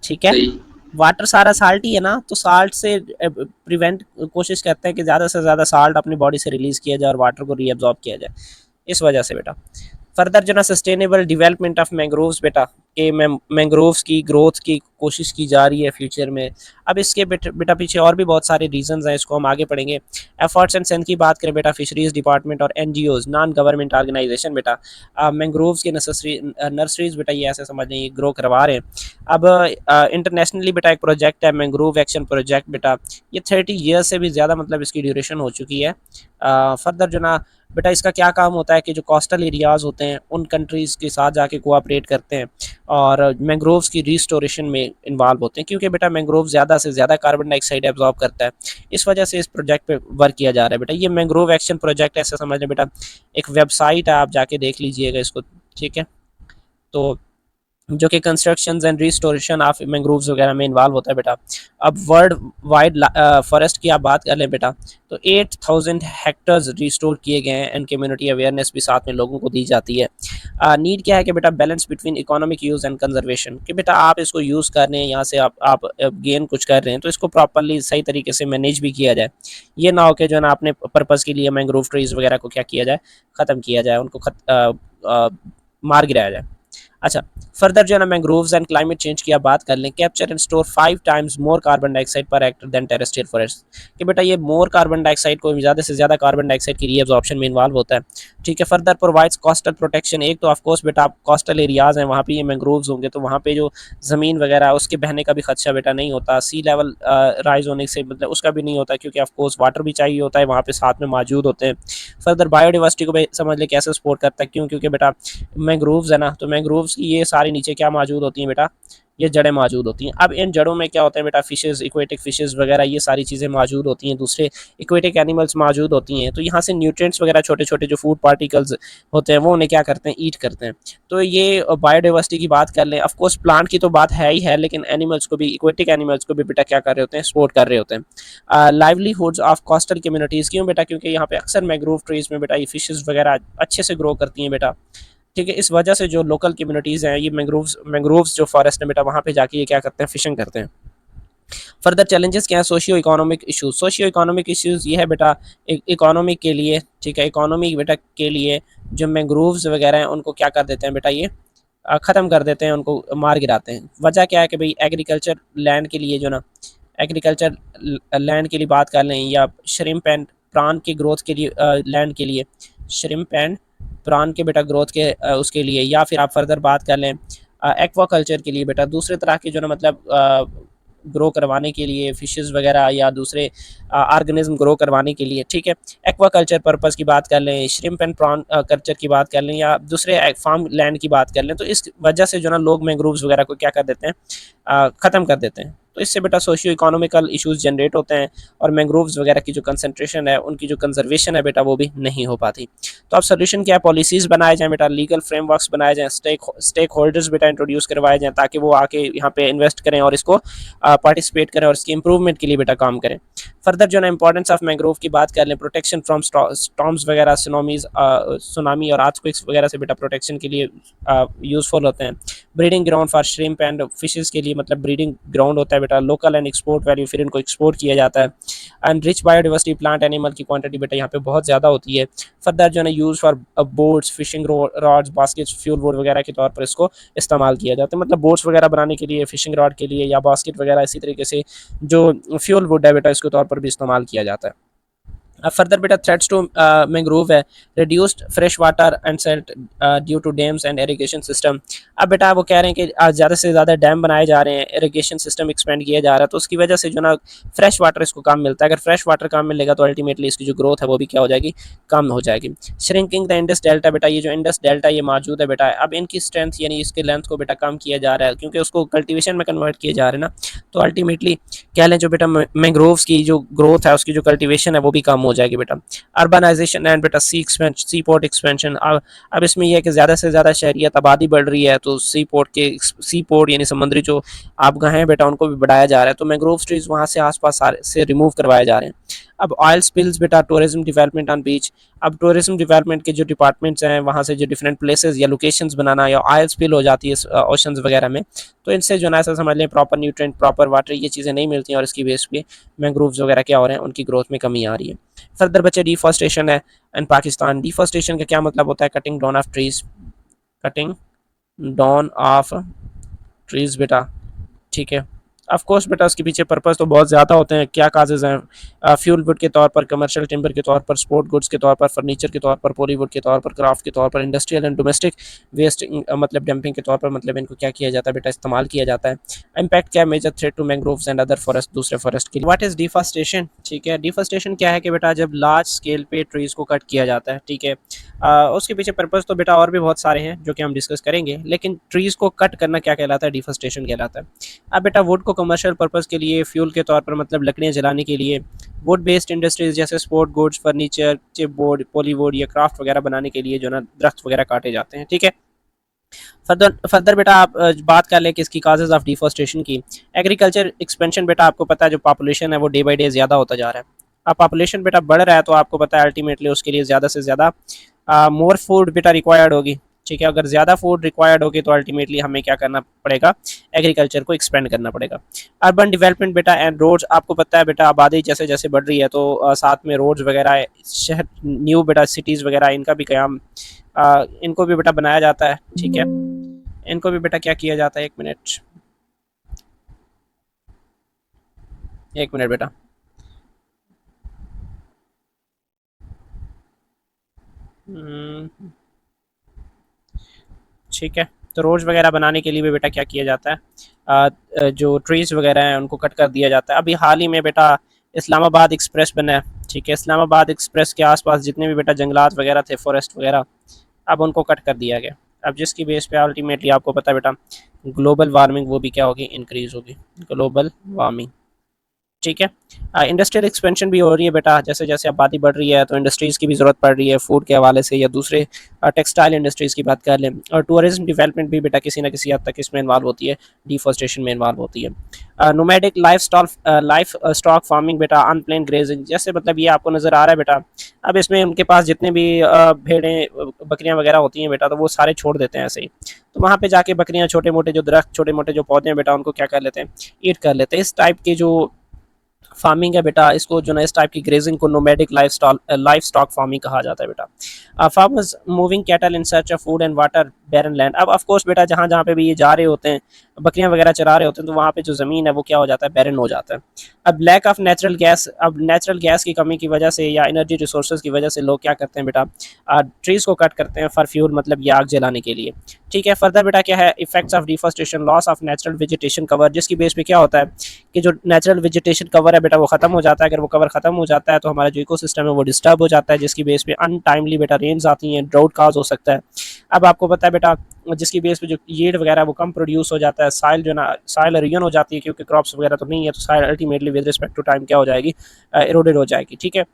ठीक है। सही। वाटर सारा साल्ट ही है ना, तो साल्ट से प्रिवेंट कोशिश करते हैं कि ज़्यादा से ज़्यादा साल्ट अपनी बॉडी से रिलीज़ किया जाए और वाटर को रीअब्जॉर्ब किया जाए, इस वजह से बेटा। फर्दर जो ना सस्टेनेबल डेवलपमेंट ऑफ मैंग्रोव्स बेटा, कि मैंग्रोव्स की ग्रोथ की कोशिश की जा रही है फ्यूचर में। अब इसके बेटा पीछे और भी बहुत सारे रीजंस हैं, इसको हम आगे पढ़ेंगे। एफर्ट्स एंड सेंस की बात करें बेटा, फिशरीज डिपार्टमेंट और एनजीओज, नॉन गवर्नमेंट ऑर्गेनाइजेशन बेटा मैंग्रोव्स के नर्सरीज बेटा ये ऐसे समझ लें, ये ग्रो करवा रहे हैं। अब इंटरनेशनली बेटा एक प्रोजेक्ट है मैंग्रोव एक्शन प्रोजेक्ट बेटा, ये 30 ईयर्स से भी ज़्यादा मतलब इसकी ड्यूरेशन हो चुकी है। फर्दर जो ना बेटा इसका क्या काम होता है कि जो कोस्टल एरियाज़ होते हैं उन कंट्रीज़ के साथ जाके कोऑपरेट करते हैं और मैंग्रोव्स की रिस्टोरेशन में इन्वॉल्व होते हैं, क्योंकि बेटा मैंग्रोव ज़्यादा से ज़्यादा कार्बन डाइऑक्साइड एब्जॉर्ब करता है, इस वजह से इस प्रोजेक्ट पे वर्क किया जा रहा है बेटा। ये मैंग्रोव एक्शन प्रोजेक्ट ऐसे समझ लें बेटा, एक वेबसाइट है, आप जाके देख लीजिएगा इसको। ठीक है। तो जो कि construction and restoration of mangroves वगैरह में इन्वॉल्व होता है बेटा। अब वर्ल्ड वाइड फॉरेस्ट की आप बात कर लें बेटा, तो 8000 हेक्टर्स रिस्टोर किए गए हैं एंड कम्युनिटी अवेयरनेस भी साथ में लोगों को दी जाती है। नीड क्या है कि बेटा balance between economic use and conservation, कि बेटा आप इसको यूज़ कर रहे हैं, यहाँ से आप गेन कुछ कर रहे हैं, तो इसको प्रॉपरली सही तरीके से मैनेज भी किया जाए। ये ना हो कि जो है ना अपने पर्पज़ के लिए मैंग्रोव ट्रीज़ वगैरह को क्या किया जाए, ख़त्म किया जाए, उनको मार गिराया जाए। अच्छा। फर्दर जो है ना मैंग्रोव्स एंड क्लाइमेट चेंज की आप बात कर लें, capture and store 5 times more carbon dioxide per hectare than terrestrial forest, कि बेटा ये मोर कार्बन डाइऑक्साइड को ज़्यादा से ज़्यादा कार्बन डाइऑक्साइड की रीअब्जॉर्प्शन में इन्वॉल्व होता है। ठीक है। फर्दर प्रोवाइड्स कोस्टल प्रोटेक्शन, एक तो ऑफकोर्स बेटा आप कोस्टल एरियाज़ हैं वहाँ पे ये मैंग्रोव्स होंगे, तो वहाँ पे जो ज़मीन वगैरह है उसके बहने का भी खदशा बेटा नहीं होता, सी लेवल राइज होने से मतलब उसका भी नहीं होता, क्योंकि ऑफकोर्स वाटर भी चाहिए होता है, वहाँ पे साथ में मौजूद होते हैं। फर्दर बायोडिवर्सिटी को भी समझ ले कैसे सपोर्ट करता है, क्यों, क्योंकि बेटा मैंग्रोव्स है ना, तो मैंग्रोव्स मैंग्रोव्स की ये सारी नीचे क्या मौजूद होती हैं बेटा, ये जड़ें मौजूद होती हैं। अब इन जड़ों में क्या होता है बेटा, फिशेस, इक्वेटिक फिशेस वगैरह ये सारी चीज़ें मौजूद होती हैं, दूसरे इक्वेटिक एनिमल्स मौजूद होती हैं। तो यहाँ से न्यूट्रिएंट्स वगैरह छोटे छोटे जो फूड पार्टिकल्स होते हैं वो उन्हें क्या करते हैं, ईट करते हैं। तो ये बायोडाइवर्सिटी की बात कर लें, ऑफकोर्स प्लांट की तो बात है ही है, लेकिन एनिमल्स को भी, इक्वेटिक एनिमल्स को भी बेटा क्या कर रहे होते हैं, सपोर्ट कर रहे होते हैं। लाइवलीहुड्स ऑफ कोस्टल कम्युनिटीज़, क्यों बेटा, क्योंकि यहाँ पे अक्सर मैंग्रोव ट्रीज में बेटा ये फिशेस वगैरह अच्छे से ग्रो करती हैं बेटा, ठीक है। इस वजह से जो लोकल कम्युनिटीज़ हैं, ये मैंग्रोव्स जो फॉरेस्ट है बेटा, वहाँ पे जाके ये क्या करते हैं, फिशिंग करते हैं। फर्दर चैलेंजेस क्या है, socio economic issues. Socio economic issues ये है बेटा, इकोनॉमिक के लिए, ठीक है, इकोनॉमी बेटा के लिए जो मैंग्रोव्स वगैरह हैं उनको क्या कर देते हैं बेटा, ये ख़त्म कर देते हैं, उनको मार गिराते हैं। वजह क्या है कि भाई एग्रीकल्चर लैंड के लिए जो ना, एग्रीकल्चर लैंड के लिए बात कर लें, या श्रिम्प एंड प्रान की ग्रोथ के लिए, लैंड के लिए, श्रिम्प एंड प्रान के बेटा ग्रोथ के उसके लिए, या फिर आप फर्दर बात कर लें एक्वाकल्चर के लिए बेटा, दूसरे तरह के जो ना मतलब ग्रो करवाने के लिए, फिशेस वगैरह या दूसरे ऑर्गेनिज्म ग्रो करवाने के लिए, ठीक है। एक्वाकल्चर पर्पस की बात कर लें, श्रिम्प एंड प्रॉन कल्चर की बात कर लें, या दूसरे फार्म लैंड की बात कर लें, तो इस वजह से जो ना लोग मैंग्रोव्स वगैरह को क्या कर देते हैं, ख़त्म कर देते हैं। तो इससे बेटा सोशियो इकोनॉमिकल इश्यूज जनरेट होते हैं, और मैंग्रोव्स वगैरह की जो कंसंट्रेशन है, उनकी जो कंजर्वेशन है बेटा, वो भी नहीं हो पाती। तो अब सोल्यूशन क्या है, पॉलिसीज़ बनाए जाएँ बेटा, लीगल फ्रेमवर्क्स बनाए जाएँ, स्टेक होल्डर्स बेटा इंट्रोड्यूस करवाए जाएँ, ताकि वो आके यहाँ पे इन्वेस्ट करें और इसको पार्टिसिपेट करें और इसकी इंप्रूवमेंट के लिए बेटा काम करें। फर्दर जो ना इंपॉर्टेंस ऑफ मैंग्रोव की बात कर लें, प्रोटेक्शन फ्रॉम स्टॉर्म्स वगैरह, सुनामी और अर्थक्वेक्स वगैरह से बेटा प्रोटेक्शन के लिए यूज़फुल होते हैं। Breeding ground for shrimp and fishes के लिए, मतलब ब्रीडिंग ग्राउंड होता है बेटा, लोकल एंड एक्सपोर्ट वैल्यू, फिर इनको एक्सपोर्ट किया जाता है। And rich biodiversity, plant animal की क्वांटिटी बेटा यहाँ पे बहुत ज़्यादा होती है। फर्दर जो है use for boats, fishing rods, baskets, fuel board वगैरह के तौर पर इसको इस्तेमाल किया जाता है, मतलब बोट्स वगैरह बनाने के लिए, फिशिंग रॉड के लिए, या बास्केट वगैरह इसी तरीके से जो फ्यूल वुड है बेटा, इसके तौर पर भी इस्तेमाल किया जाता है। अब फर्दर बेटा थ्रेट्स टू मैंग्रोव है, reduced fresh water and silt due to dams and irrigation system. अब बेटा वो कह रहे हैं कि ज़्यादा से ज़्यादा डैम बनाए जा रहे हैं, इरिगेशन सिस्टम एक्सपेंड किया जा रहा है, तो उसकी वजह से जो ना फ्रेश वाटर इसको कम मिलता है। अगर फ्रेश वाटर कम मिलेगा तो अल्टीमेटली इसकी जो ग्रोथ है वो भी क्या हो जाएगी, कम हो जाएगी। श्रिंकिंग द इंडस डेल्टा बेटा, ये जो इंडस डेल्टा ये मौजूद है बेटा, अब इनकी स्ट्रेंथ यानी इसके लेंथ को बेटा कम किया जा रहा है, क्योंकि उसको कल्टिवेशन में कन्वर्ट किए जा रहे हैं ना, तो अल्टीमेटली कह लें जो बेटा मैंग्रोव्स की जो ग्रोथ है, उसकी जो कल्टिवेशन है वो भी कम हो जाएगी बेटा। अर्बनाइजेशन एंड बेटा सी पोर्ट एक्सपेंशन, अब इसमें यह है कि ज़्यादा से ज़्यादा शहरियत, आबादी बढ़ रही है, तो सी पोर्ट यानी समुद्री जो आबगाहें हैं बेटा, उनको भी बढ़ाया जा रहा है, तो मैंग्रोव ट्रीज वहाँ से आसपास से रिमूव करवाए जा रहे हैं। अब ऑयल स्पिल्स बेटा, टूरिज्म डेवलपमेंट ऑन बीच, अब टूरिज्म डेवलपमेंट के जो डिपार्टमेंट्स हैं, वहाँ से जो डिफरेंट प्लेसेस या लोकेशंस बनाना, या ऑयल स्पिल हो जाती है ओशंस वगैरह में, तो इनसे जो ना ऐसा समझ लें प्रॉपर न्यूट्रिएंट, प्रॉपर वाटर, ये चीज़ें नहीं मिलती हैं, और इसकी बेस पे मैंग्रोव्स वगैरह क्या हो रहे हैं, उनकी ग्रोथ में कमी आ रही है। फर्दर बच्चे डिफॉरेस्टेशन है एंड पाकिस्तान। डिफॉरेस्टेशन का क्या मतलब होता है, cutting down of trees, cutting down of trees बेटा, ठीक है। ऑफ कोर्स बेटा उसके पीछे पर्पस तो बहुत ज़्यादा होते हैं, क्या काजेज़ हैं, फ्यूल वुड के तौर पर, कमर्शियल टिम्बर के तौर पर, स्पोर्ट गुड्स के तौर पर, फर्नीचर के तौर पर, पॉलीवुड के तौर पर, क्राफ्ट के तौर पर, इंडस्ट्रियल एंड डोमेस्टिक वेस्ट मतलब डंपिंग के तौर पर, मतलब इनको क्या किया जाता है बेटा, इस्तेमाल किया जाता है। इम्पैक्ट क्या है, major threat to mangroves and other forest, दूसरे फॉरेस्ट के लिए। व्हाट इज़ डिफॉरेस्टेशन, ठीक है। डिफॉरेस्टेशन क्या है कि बेटा जब लार्ज स्केल पे ट्रीज़ को कट किया जाता है, ठीक है। उसके पीछे पर्पस तो बेटा और भी बहुत सारे हैं जो कि हम डिस्कस करेंगे, लेकिन ट्रीज़ को कट करना क्या कहलाता है, डिफॉरेस्टेशन कहलाता है। अब बेटा वुड को कमर्शियल पर्पस के लिए, फ्यूल के तौर पर, मतलब लकड़ियाँ जलाने के लिए, वुड बेस्ड इंडस्ट्रीज जैसे sport goods, furniture, chip board, Pollywood या क्राफ्ट वगैरह बनाने के लिए जो ना दरख्त वगैरह काटे जाते हैं, ठीक है। फर्दर बेटा आप बात कर लें कि इसकी काजेज ऑफ डिफॉरेस्टेशन की। एग्रीकल्चर एक्सपेंशन बेटा, आपको पता है जो पॉपुलेशन है वो डे बाई डे ज़्यादा होता जा रहा है। अब पॉपुलेशन बेटा बढ़ रहा है, तो आपको पता है अल्टीमेटली उसके लिए ज़्यादा से ज़्यादा मोर फूड बेटा रिक्वायर्ड होगी, ठीक है। अगर ज़्यादा फूड रिक्वायर्ड होगी तो अल्टीमेटली हमें क्या करना पड़ेगा, एग्रीकल्चर को एक्सपेंड करना पड़ेगा। अर्बन डेवलपमेंट बेटा एंड रोड्स, आपको पता है बेटा आबादी जैसे जैसे बढ़ रही है, तो साथ में रोड्स वगैरह, शहर, न्यू बेटा सिटीज़ वगैरह, इनका भी क़याम, इनको भी बेटा बनाया जाता है, ठीक है। इनको भी बेटा क्या किया जाता है, एक मिनट बेटा, ठीक है। तो रोड्स वगैरह बनाने के लिए भी बेटा क्या किया जाता है, जो ट्रीज़ वगैरह हैं उनको कट कर दिया जाता है। अभी हाल ही में बेटा इस्लामाबाद एक्सप्रेस बना है, ठीक है। इस्लामाबाद एक्सप्रेस के आसपास जितने भी बेटा जंगलात वगैरह थे, फॉरेस्ट वगैरह, अब उनको कट कर दिया गया। अब जिसकी बेस पे अल्टीमेटली आपको पता है बेटा ग्लोबल वार्मिंग वो भी क्या होगी, इंक्रीज होगी, ग्लोबल वार्मिंग। ठीक है। इंडस्ट्रियल एक्सपेंशन भी हो रही है बेटा, जैसे जैसे आबादी बढ़ रही है तो इंडस्ट्रीज़ की भी ज़रूरत पड़ रही है फूड के हवाले से, या दूसरे टेक्सटाइल इंडस्ट्रीज़ की बात कर लें, और टूरिज्म डेवलपमेंट भी बेटा किसी ना किसी हद तक इसमें इन्वॉल्व होती है, डिफॉरेस्टेशन में इन्वॉल्व होती है। नोमैडिक लाइफ स्टॉक फार्मिंग बेटा, अनप्लेन ग्रेजिंग, जैसे मतलब ये आपको नज़र आ रहा है बेटा, अब इसमें उनके पास जितने भी भेड़ें बकरियां वगैरह होती हैं बेटा, तो वो सारे छोड़ देते हैं ऐसे ही, तो वहाँ पे जाके बकरियां छोटे मोटे जो दरख्त, छोटे मोटे जो पौधे हैं बेटा, उनको क्या कर लेते हैं, ईट कर लेते हैं। इस टाइप की जो फार्मिंग है बेटा, इसको जो ना इस टाइप की ग्रेजिंग को नोमैडिक लाइफ स्टॉक फार्मिंग कहा जाता है बेटा। Farmers moving cattle in search of food and water barren land. अब ऑफ कोर्स बेटा जहाँ जहाँ पे भी ये जा रहे होते हैं, बकरियां वगैरह चरा रहे होते हैं, तो वहाँ पे जो ज़मीन है वो क्या हो जाता है, बैरन हो जाता है। अब लैक ऑफ नेचुरल गैस, अब नेचुरल गैस की कमी की वजह से या एनर्जी रिसोर्सेज की वजह से लोग क्या करते हैं बेटा, ट्रीज़ को कट करते हैं फॉर फ्यूल, मतलब ये आग जलाने के लिए। ठीक है। फर्दर बेटा क्या है, effects of deforestation, loss of natural vegetation cover, जिसकी बेस पे क्या होता है कि जो नेचुरल वेजिटेशन कवर है बेटा वो ख़त्म हो जाता है। अगर वो कवर ख़त्म हो जाता है तो हमारा जो इकोसिस्टम है वो डिस्टर्ब हो जाता है, जिसकी बेस पे अनटाइमली बेटा रेंज आती हैं, ड्राउट काज हो सकता है। अब आपको पता है बेटा जिसकी बेस पे जो यील्ड वगैरह वो कम प्रोड्यूस हो जाता है, साइल जो ना साइल रियन हो जाती है, क्योंकि क्रॉप्स वगैरह तो नहीं है, तो soil ultimately with respect to time क्या हो जाएगी, इरोडेड हो जाएगी। ठीक है।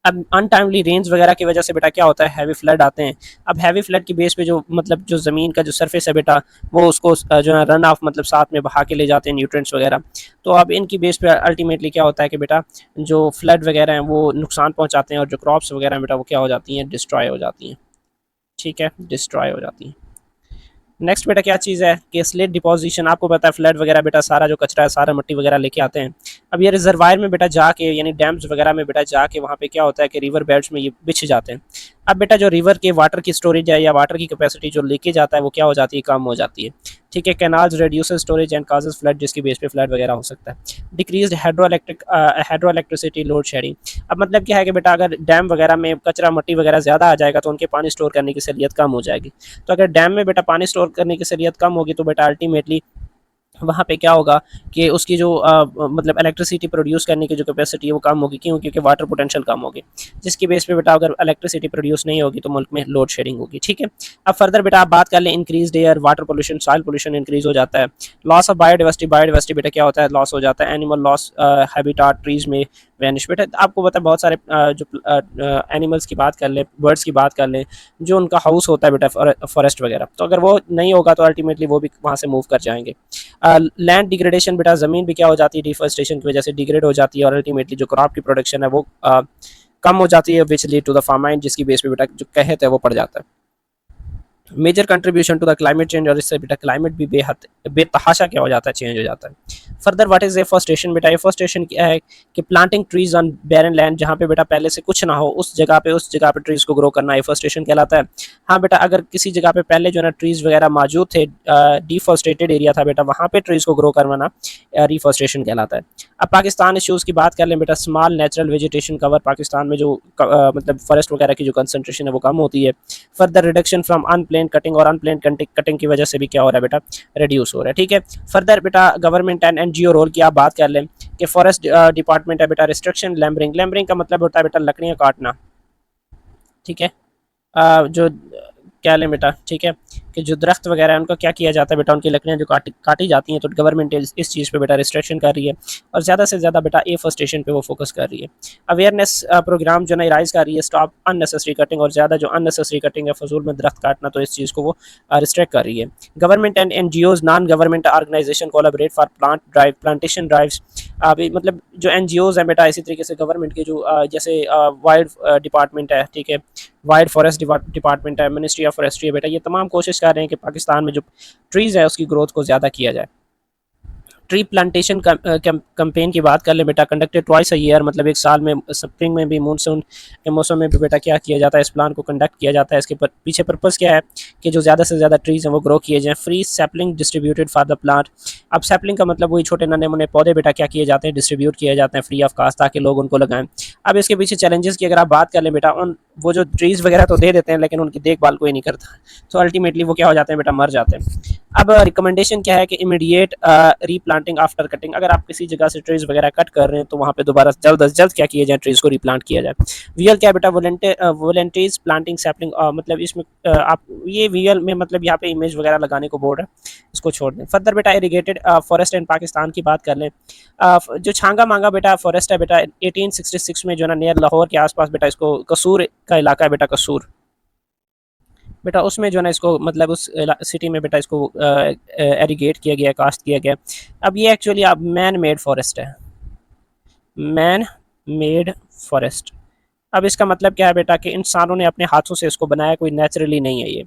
अब अनटाइमली रेंज वगैरह की वजह से बेटा क्या होता है, हैवी फ्लड आते हैं। अब हैवी फ्लड की बेस पे जो मतलब जो ज़मीन का जो सरफेस है बेटा, वो उसको जो है रन ऑफ मतलब साथ में बहा के ले जाते हैं न्यूट्रिएंट्स वगैरह। तो अब इनकी बेस पे अल्टीमेटली क्या होता है कि बेटा जो फ्लड वगैरह हैं वो नुकसान पहुंचाते हैं, और जो क्रॉप्स वगैरह बेटा वो क्या हो जाती हैं, डिस्ट्रॉय हो जाती हैं। ठीक है, डिस्ट्रॉय हो जाती हैं। नेक्स्ट बेटा क्या चीज़ है कि स्लेट डिपोजिशन, आपको पता है फ्लड वगैरह बेटा सारा जो कचरा है, सारा मिट्टी वगैरह लेके आते हैं। अब ये रिजर्वायर में बेटा जाके, यानी डैम्स वगैरह में बेटा जाके वहाँ पे क्या होता है कि रिवर बेड्स में ये बिछ जाते हैं। अब बेटा जो रिवर के वाटर की स्टोरेज है या वाटर की कैपेसिटी जो लेके जाता है वो क्या हो जाती है, कम हो जाती है। ठीक है। Canals reduce storage and causes flood, जिसकी बेस पे फ्लड वगैरह हो सकता है। Decrease hydro electricity load shedding, अब मतलब क्या है कि बेटा अगर डैम वगैरह में कचरा मट्टी वगैरह ज़्यादा आ जाएगा तो उनके पानी स्टोर करने की सलियत कम हो जाएगी। तो अगर डैम में बेटा पानी स्टोर करने की सलियत कम होगी तो बेटा अल्टीमेटली वहाँ पे क्या होगा कि उसकी जो मतलब इलेक्ट्रिसिटी प्रोड्यूस करने की जो कैपेसिटी है वो कम होगी। क्यों? क्योंकि वाटर पोटेंशियल कम होगी, जिसकी बेस पे बेटा अगर इलेक्ट्रिसिटी प्रोड्यूस नहीं होगी तो मुल्क में लोड शेडिंग होगी। ठीक है। अब फर्दर बेटा आप बात कर लें, increase air, water pollution, soil pollution increase हो जाता है। लॉस ऑफ बायोडाइवर्सिटी, बायोडाइवर्सिटी बेटा क्या होता है, लॉस हो जाता है। एनिमल लॉस, हैबिटाट ट्रीज में वैनिश, बेटा आपको पता है बहुत सारे जो एनिमल्स की बात कर लें, बर्ड्स की बात कर लें, जो उनका हाउस होता है बेटा फॉरेस्ट वगैरह, तो अगर वो नहीं होगा तो अल्टीमेटली वो भी वहाँ से मूव कर जाएंगे। लैंड डिग्रेडेशन, बेटा ज़मीन भी क्या हो जाती है, डिफॉरेस्टेशन की वजह से डिग्रेड हो जाती है, और अल्टीमेटली जो क्रॉप की प्रोडक्शन है वो कम हो जाती है, विच लीड टू द फार्माइन, जिसकी बेस पे बेटा जो कहत है वो पड़ जाता है। Major contribution to the climate change, और इससे बेटा क्लाइमेट भी बेतहाशा क्या हो जाता है, चेंज हो जाता है। फर्दर व्हाट इज एफॉरेस्टेशन, बेटा एफॉरेस्टेशन क्या है कि planting trees on barren land, जहाँ पे बेटा पहले से कुछ ना हो उस जगह पे ट्रीज को ग्रो करना एफॉरेस्टेशन कहलाता है। हाँ बेटा अगर किसी जगह पे पहले जो है ना ट्रीज वगैरह मौजूद थे, डिफॉरेस्टेटेड एरिया था बेटा, वहाँ पे ट्रीज को ग्रो करवाना रिफॉरेस्टेशन कहलाता है। अब पाकिस्तान इशूज़ की बात कर लें बेटा, small natural vegetation cover, Pakistan में जो मतलब फॉरेस्ट वगैरह की जो कंसनट्रेशन है वो कम होती है। फर्दर रिडक्शन फ्रॉम अनप्लेन कटिंग, और अनप्लेन कटिंग की वजह से भी क्या हो रहा है बेटा, रिड्यूस हो रहा है। ठीक है। फर्दर बेटा गवर्नमेंट एंड एनजीओ रोल की आप बात कर लें कि फॉरेस्ट डिपार्टमेंट है बेटा, रिस्ट्रिक्शन लैम्बरिंग, लैम्बरिंग का मतलब होता है बेटा लकड़ियाँ काटना। ठीक है। जो क्या लें बेटा, ठीक है, कि जो दरख्त वगैरह है उनका क्या किया जाता है बेटा, उनकी लकड़ियाँ जो काटी जाती हैं, तो गवर्नमेंट इस चीज़ पे बेटा रिस्ट्रिक्शन कर रही है, और ज़्यादा से ज़्यादा बेटा एफॉरेस्टेशन पे वो फोकस कर रही है। अवेयरनेस प्रोग्राम जो ना राइज कर रही है, स्टॉप अननेसेसरी कटिंग, और ज़्यादा जो अननेसेसरी कटिंग है, फजूल में दरख्त काटना, तो इस चीज़ को वो रिस्ट्रिक्ट कर रही है। Government and NGOs, non government organization collaborate for plantation drives. अभी मतलब जो एनजीओज हैं बेटा, इसी तरीके से गवर्नमेंट के जो जैसे वाइल्ड डिपार्टमेंट है, ठीक है, वाइल्ड फॉरेस्ट डिपार्टमेंट है, मिनिस्ट्री ऑफ फॉरेस्ट्री है बेटा, ये तमाम कोशिश कर रहे हैं कि पाकिस्तान में जो ट्रीज़ है उसकी ग्रोथ को ज़्यादा किया जाए। ट्री प्लांटेशन कैंपेन की बात कर ले बेटा, कंडक्टेड ट्वाइस अ ईयर, मतलब एक साल में, स्प्रिंग में भी मानसून के मौसम में भी बेटा क्या किया जाता है, इस प्लान को कंडक्ट किया जाता है। इसके पीछे पर्पज़ क्या है कि जो ज़्यादा से ज़्यादा ट्रीज़ हैं वो ग्रो किए जाएँ। Free sapling distributed for the plant, अब सैपलिंग का मतलब वही छोटे नन्हे मुन्ने पौधे बेटा क्या किए जाते हैं, डिस्ट्रीब्यूट किए जाते हैं फ्री ऑफ कास्ट, ताकि लोग उनको लगाएं। अब इसके पीछे चैलेंजेस की अगर आप बात कर लें बेटा, उन वो जो ट्रीज़ वगैरह तो दे देते हैं लेकिन उनकी देखभाल कोई नहीं करता, तो अल्टीमेटली वो क्या हो जाते हैं बेटा, मर जाते हैं। अब रिकमेंडेशन क्या है कि इमीडिएट रीप्लांटिंग आफ्टर कटिंग। अगर आप किसी जगह से ट्रीज वगैरह कट कर रहे हैं तो वहाँ पे दोबारा जल्द अज जल्द क्या किया जाए, ट्रीज को रीप्लांट किया जाए। वीएल क्या बेटा, वॉलंटीज प्लांटिंग सैपलिंग, मतलब इसमें आप ये वीएल में मतलब यहाँ पे इमेज वगैरह लगाने को बोल रहे हैं, इसको छोड़ दें। फर्दर बेटा इरीगेटेड फॉरेस्ट इन पाकिस्तान की बात कर लें। जो छांगा मांगा बेटा फॉरेस्ट है बेटा 1866 में जो ना नियर लाहौर के आसपास बेटा, इसको कसूर का इलाका है बेटा, कसूर बेटा, उसमें जो है ना इसको मतलब उस सिटी में बेटा इसको एरीगेट किया गया, कास्ट किया गया। अब ये एक्चुअली आप मैन मेड फॉरेस्ट है, मैन मेड फॉरेस्ट। अब इसका मतलब क्या है बेटा कि इंसानों ने अपने हाथों से इसको बनाया, कोई नेचुरली नहीं है ये।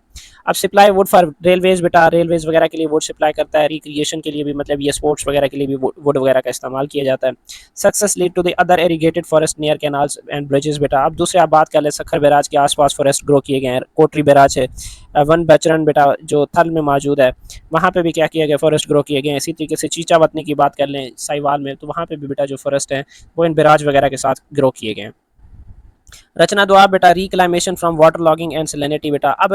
अब सप्लाई वुड फॉर रेलवेज बेटा, रेलवेज वगैरह के लिए वुड सप्लाई करता है, रिक्रिएशन के लिए भी मतलब ये स्पोर्ट्स वगैरह के लिए भी वुड वगैरह का इस्तेमाल किया जाता है। Success lead to the other irrigated forest near canals and bridges बेटा। अब दूसरे आप बात कर ले, सखर बैराज के आसपास फॉरेस्ट ग्रो किए गए हैं, कोटरी बैराज है, वन बचरन बेटा जो थल में मौजूद है, वहाँ पे भी क्या किया गया, फॉरेस्ट ग्रो किए गए हैं। इसी तरीके से चीचा वतनी की बात कर लें साहिवाल में, तो वहाँ पे भी बेटा जो फॉरेस्ट है वो इन बैराज वगैरह के साथ ग्रो किए गए हैं। रचना दुआ बेटा, reclamation from water logging and salinity बेटा। अब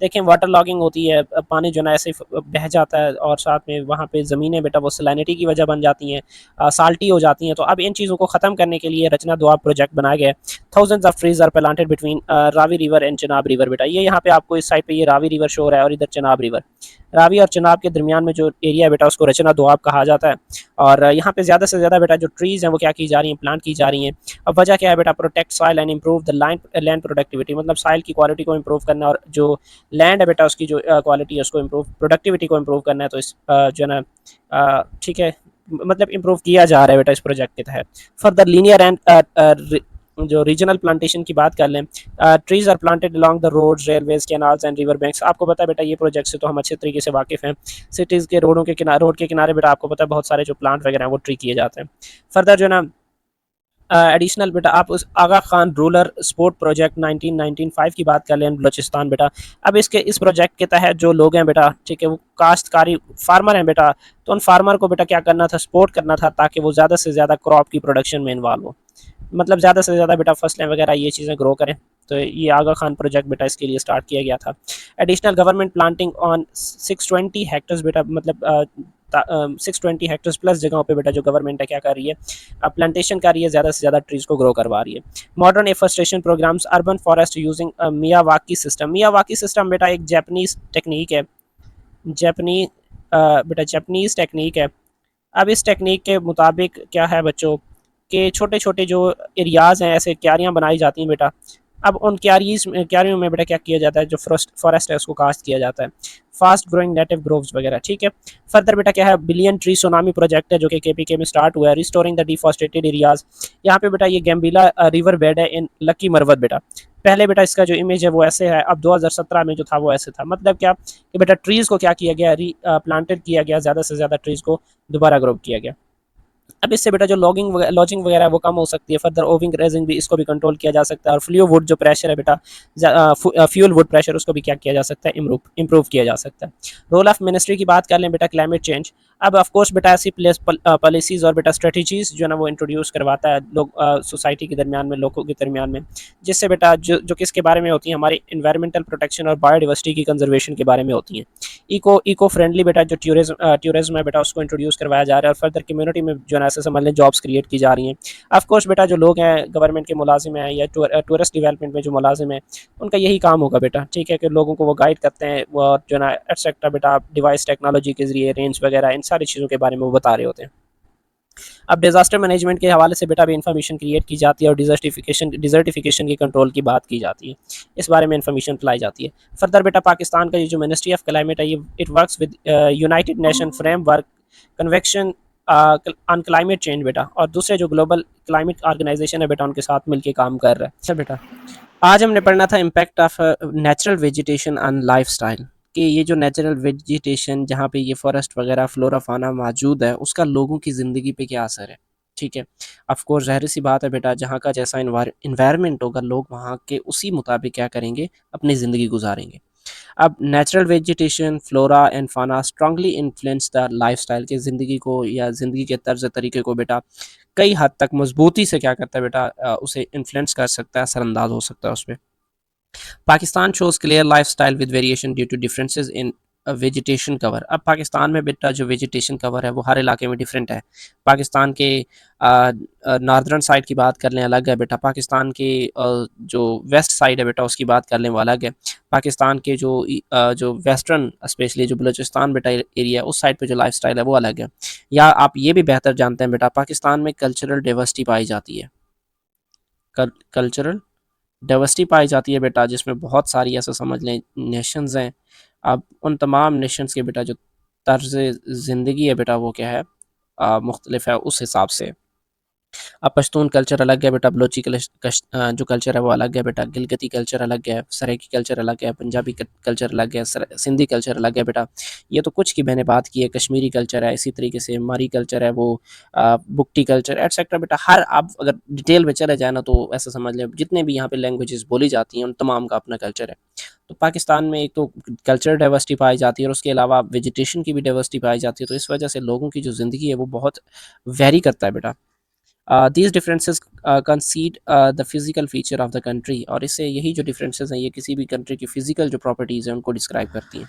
देखें वाटर लॉगिंग होती है, पानी जो ना ऐसे बह जाता है और साथ में वहाँ पे ज़मीनें बेटा वो सैलिनिटी की वजह बन जाती हैं, साल्टी हो जाती हैं। तो अब इन चीज़ों को ख़त्म करने के लिए रचना दुआ प्रोजेक्ट बनाया गया है। Thousands of trees are planted between Ravi river and Chenab river बेटा। ये यहाँ पे आपको इस साइड पे ये रावी रिवर शो हो रहा है और इधर चनाब रिवर। रावी और चनाब के दरमियान में जो एरिया है बेटा उसको रचना दुआब कहा जाता है। और यहाँ पे ज़्यादा से ज़्यादा बेटा जो ट्रीज़ हैं वो क्या की जा रही हैं, प्लांट की जा रही हैं। अब वजह क्या है बेटा, protect soil and improve the land productivity, मतलब सॉइल की क्वालिटी को इम्प्रूव करना और जो लैंड है बेटा उसकी जो क्वालिटी है उसको इम्प्रूव, प्रोडक्टिविटी को इम्प्रूव करना है। तो इस जो है ना ठीक है, मतलब इम्प्रूव किया जा रहा है बेटा इस प्रोजेक्ट के तहत। फर्दर लीनियर एंड जो रीजनल प्लांटेशन की बात कर लें, trees are planted along the roads, railways, canals and river banks. आपको पता है बेटा ये प्रोजेक्ट से तो हम अच्छे तरीके से वाकिफ़ हैं। सिटीज़ के रोड के किनारे बेटा आपको पता है बहुत सारे जो प्लांट वगैरह हैं वो ट्री किए जाते हैं। फर्दर जो है ना एडिशनल बेटा आप उस आगा खान रूरल स्पोर्ट प्रोजेक्ट 1995 की बात कर लें बलूचिस्तान बेटा। अब इस प्रोजेक्ट के तहत जो लोग हैं बेटा, ठीक है, वो काश्तकारी फार्मर हैं बेटा, तो उन फार्मर को बेटा क्या करना था, सपोर्ट करना था ताकि वो ज़्यादा से ज़्यादा क्रॉप की प्रोडक्शन में इन्वॉल्व हो, मतलब ज़्यादा से ज़्यादा बेटा फसलें वगैरह ये चीज़ें ग्रो करें। तो ये आगा खान प्रोजेक्ट बेटा इसके लिए स्टार्ट किया गया था। Additional government planting on 620 hectares बेटा, मतलब 620 हेक्टर्स प्लस जगहों पे बेटा जो गवर्नमेंट है क्या कर रही है, प्लांटेशन कर रही है, ज़्यादा से ज़्यादा ट्रीज़ को ग्रो करवा रही है। Modern afforestation programs, urban forest using Miyawaki system. Miyawaki system बेटा एक जापानीज़ टेक्निक है, जापानी बेटा जापानीज़ टेक्निक है। अब इस टेक्निक के मुताबिक क्या है बच्चों कि छोटे छोटे जो एरियाज़ हैं, ऐसे क्यारियाँ बनाई जाती हैं बेटा। अब उन क्यारियों में बेटा क्या किया जाता है, जो फॉरेस्ट है उसको कास्ट किया जाता है, फास्ट ग्रोइंग नेटिव ग्रोव्स वगैरह, ठीक है। फर्दर बेटा क्या है, बिलियन ट्री सोनामी प्रोजेक्ट है जो कि केपीके में स्टार्ट हुआ है, रिस्टोरिंग द डिफॉरेस्टेटेड एरियाज। यहाँ पे बेटा ये गैम्बिला रिवर बेड है इन लकी मरवत बेटा। पहले बेटा इसका जो इमेज है वो ऐसे है, अब 2017 में जो था वो ऐसे था। मतलब क्या कि बेटा ट्रीज़ को क्या किया गया, प्लांटेड किया गया, ज़्यादा से ज़्यादा ट्रीज़ को दोबारा ग्रो किया गया। अब इससे बेटा जो लॉजिंग वगैरह है वो कम हो सकती है। फर्दर ओविंग रेजिंग भी इसको भी कंट्रोल किया जा सकता है। और फ्लू वुड जो प्रेशर है बेटा, फ्यूल वुड प्रेशर, उसको भी क्या किया जा सकता है, इम्प्रूव किया जा सकता है। रोल ऑफ मिनिस्ट्री की बात कर लें बेटा, क्लाइमेट चेंज। अब ऑफकोर्स बेटा ऐसी पॉलिसीज़ और बेटा स्ट्रेटजीज़ जो है ना वो इंट्रोड्यूस करवाता है लोग, सोसाइटी के दरमियान में, लोगों के दरमियान में, जिससे बेटा जो किसके बारे में होती हैं, हमारी इन्वायरमेंटल प्रोटेक्शन और बायोडिवर्सिटी की कंजर्वेशन के बारे में होती हैं। इको फ्रेंडली बेटा जो टूरिज्म है बेटा उसको इंट्रोड्यूस करवाया जा रहा है। और फर्दर कम्युनिटी में जो है ऐसे समझ लें जॉब्स क्रिएट की जा रही हैं। ऑफकोर्स बेटा जो लोग हैं गवर्नमेंट के मुलाजिम हैं या टूरिस्ट डेवलपमेंट में जो मुलाजिम हैं उनका यही काम होगा बेटा, ठीक है, कि लोगों को वो गाइड करते हैं वो जो है ना एक्सेट्रा बेटा, डिवाइस टेक्नोलॉजी के जरिए रेंज वगैरह इन सारी चीज़ों के बारे में वो बता रहे होते हैं। अब डिज़ास्टर मैनेजमेंट के हवाले से बेटा भी इंफॉर्मेशन क्रिएट की जाती है और डिजर्टिफिकेशन की कंट्रोल की बात की जाती है, इस बारे में इंफॉर्मेशन फैलाई जाती है। फर्दर बेटा पाकिस्तान का ये जो मिनिस्ट्री ऑफ क्लाइमेट है ये it works with United nation framework convection on climate change बेटा, और दूसरे जो ग्लोबल क्लाइमेट ऑर्गेनाइजेशन है बेटा उनके साथ मिलकर काम कर रहा है। अच्छा बेटा, आज हमने पढ़ना था impact of natural vegetation on lifestyle, कि ये जो नेचुरल वेजिटेशन जहाँ पे ये फॉरेस्ट वगैरह फ्लोरा फाना मौजूद है उसका लोगों की ज़िंदगी पे क्या असर है, ठीक है। ऑफ कोर्स ज़ाहिर सी बात है बेटा, जहाँ का जैसा इन्वायरमेंट होगा लोग वहाँ के उसी मुताबिक क्या करेंगे, अपनी ज़िंदगी गुजारेंगे। अब नेचुरल वेजिटेशन, फ्लोरा एंड फाना स्ट्रांगली इन्फ्लुएंस द लाइफस्टाइल, के ज़िंदगी को या ज़िंदगी के तर्ज तरीके को बेटा कई हद तक मजबूती से क्या करता है बेटा, उसे इन्फ्लुएंस कर सकता है, असरअंदाज हो सकता है उस पर। Pakistan shows clear lifestyle with variation due to differences in vegetation cover. अब पाकिस्तान में बेटा जो वेजिटेशन कवर है वो हर इलाके में डिफरेंट है। पाकिस्तान के नॉर्दर्न साइड की बात कर लें अलग है बेटा, पाकिस्तान के जो वेस्ट साइड है बेटा उसकी बात कर लें वो अलग है। पाकिस्तान के जो वेस्टर्न स्पेशली जो बलूचिस्तान बेटा एरिया है उस साइड पे जो लाइफस्टाइल है वो अलग है। या आप ये भी बेहतर जानते हैं बेटा, पाकिस्तान में कल्चरल डाइवर्सिटी पाई जाती है। कल्चरल डाइवर्सिटी पाई जाती है बेटा, जिसमें बहुत सारी ऐसा समझ लें नेशंस हैं। अब उन तमाम नेशंस के बेटा जो तर्ज ज़िंदगी है बेटा वो क्या है, मुख्तलिफ है उस हिसाब से। अब पश्तून कल्चर अलग है बेटा, बलोची जो कल्चर है वो अलग है बेटा, गिलगिती कल्चर अलग है, सराइकी कल्चर अलग है, पंजाबी कल्चर अलग है, सिंधी कल्चर अलग है बेटा। ये तो कुछ की मैंने बात की है। कश्मीरी कल्चर है, इसी तरीके से मारी कल्चर है, वो बुगटी कल्चर एटसेट्रा बेटा। हर आप अगर डिटेल में चले जाए ना तो ऐसा समझ लें जितने भी यहाँ पे लैंग्वेजेस बोली जाती हैं उन तमाम का अपना कल्चर है। तो पाकिस्तान में एक तो कल्चर डाइवर्सिटी पाई जाती है और उसके अलावा वेजिटेशन की भी डाइवर्सिटी पाई जाती है। तो इस वजह से लोगों की जो ज़िंदगी है वो बहुत वेरी करता है बेटा। These differences कंसीड the physical feature of the country, और इससे यही जो डिफरेंसेस हैं ये किसी भी कंट्री की फिजिकल जो प्रॉपर्टीज़ हैं उनको डिस्क्राइब करती हैं।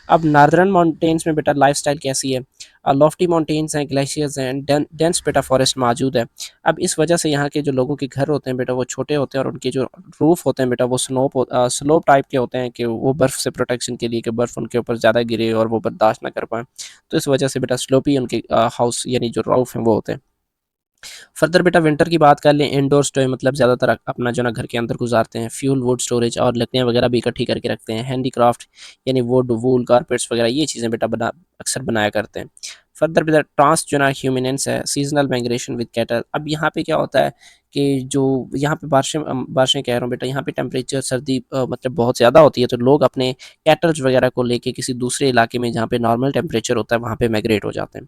अब नार्दर्न माउंटेन्स में बेटा लाइफस्टाइल कैसी है, लॉफ्टी माउंटेन्स हैं, ग्लेशियर्स हैं, डेंस बेटा फॉरेस्ट मौजूद है। अब इस वजह से यहाँ के जो लोगों के घर होते हैं बेटा वो छोटे होते हैं और उनके जो रूफ होते हैं बेटा वो स्लोप टाइप के होते हैं कि वो बर्फ़ से प्रोटेक्शन के लिए कि बर्फ़ उनके ऊपर ज़्यादा गिरे और वो बर्दाश्त ना कर पाएँ। तो इस वजह से बेटा स्लोपी उनके हाउस यानी जो रूफ हैं वो होते हैं। फर्दर बेटा विंटर की बात कर लें, इंडोर स्टे मतलब ज़्यादातर अपना जो ना घर के अंदर गुजारते हैं। फ्यूल, वुड स्टोरेज और लकड़ियाँ वगैरह भी इकट्ठी करके रखते हैं। हैंडीक्राफ्ट यानी वुड, वूल, कारपेट्स वगैरह ये चीज़ें बेटा अक्सर बनाया करते हैं। फर्दर बेटा ट्रांस जो ना ह्यूमिनेंस है, सीजनल माइग्रेशन विद कैटल। अब यहाँ पे क्या होता है कि जो यहाँ पे बारिशें कह रहा हूँ बेटा, यहाँ पे टेम्परेचर सर्दी मतलब बहुत ज़्यादा होती है तो लोग अपने कैटल्स वगैरह को लेके किसी दूसरे इलाके में जहाँ पे नॉर्मल टेम्परेचर होता है वहाँ पे माइग्रेट हो जाते हैं।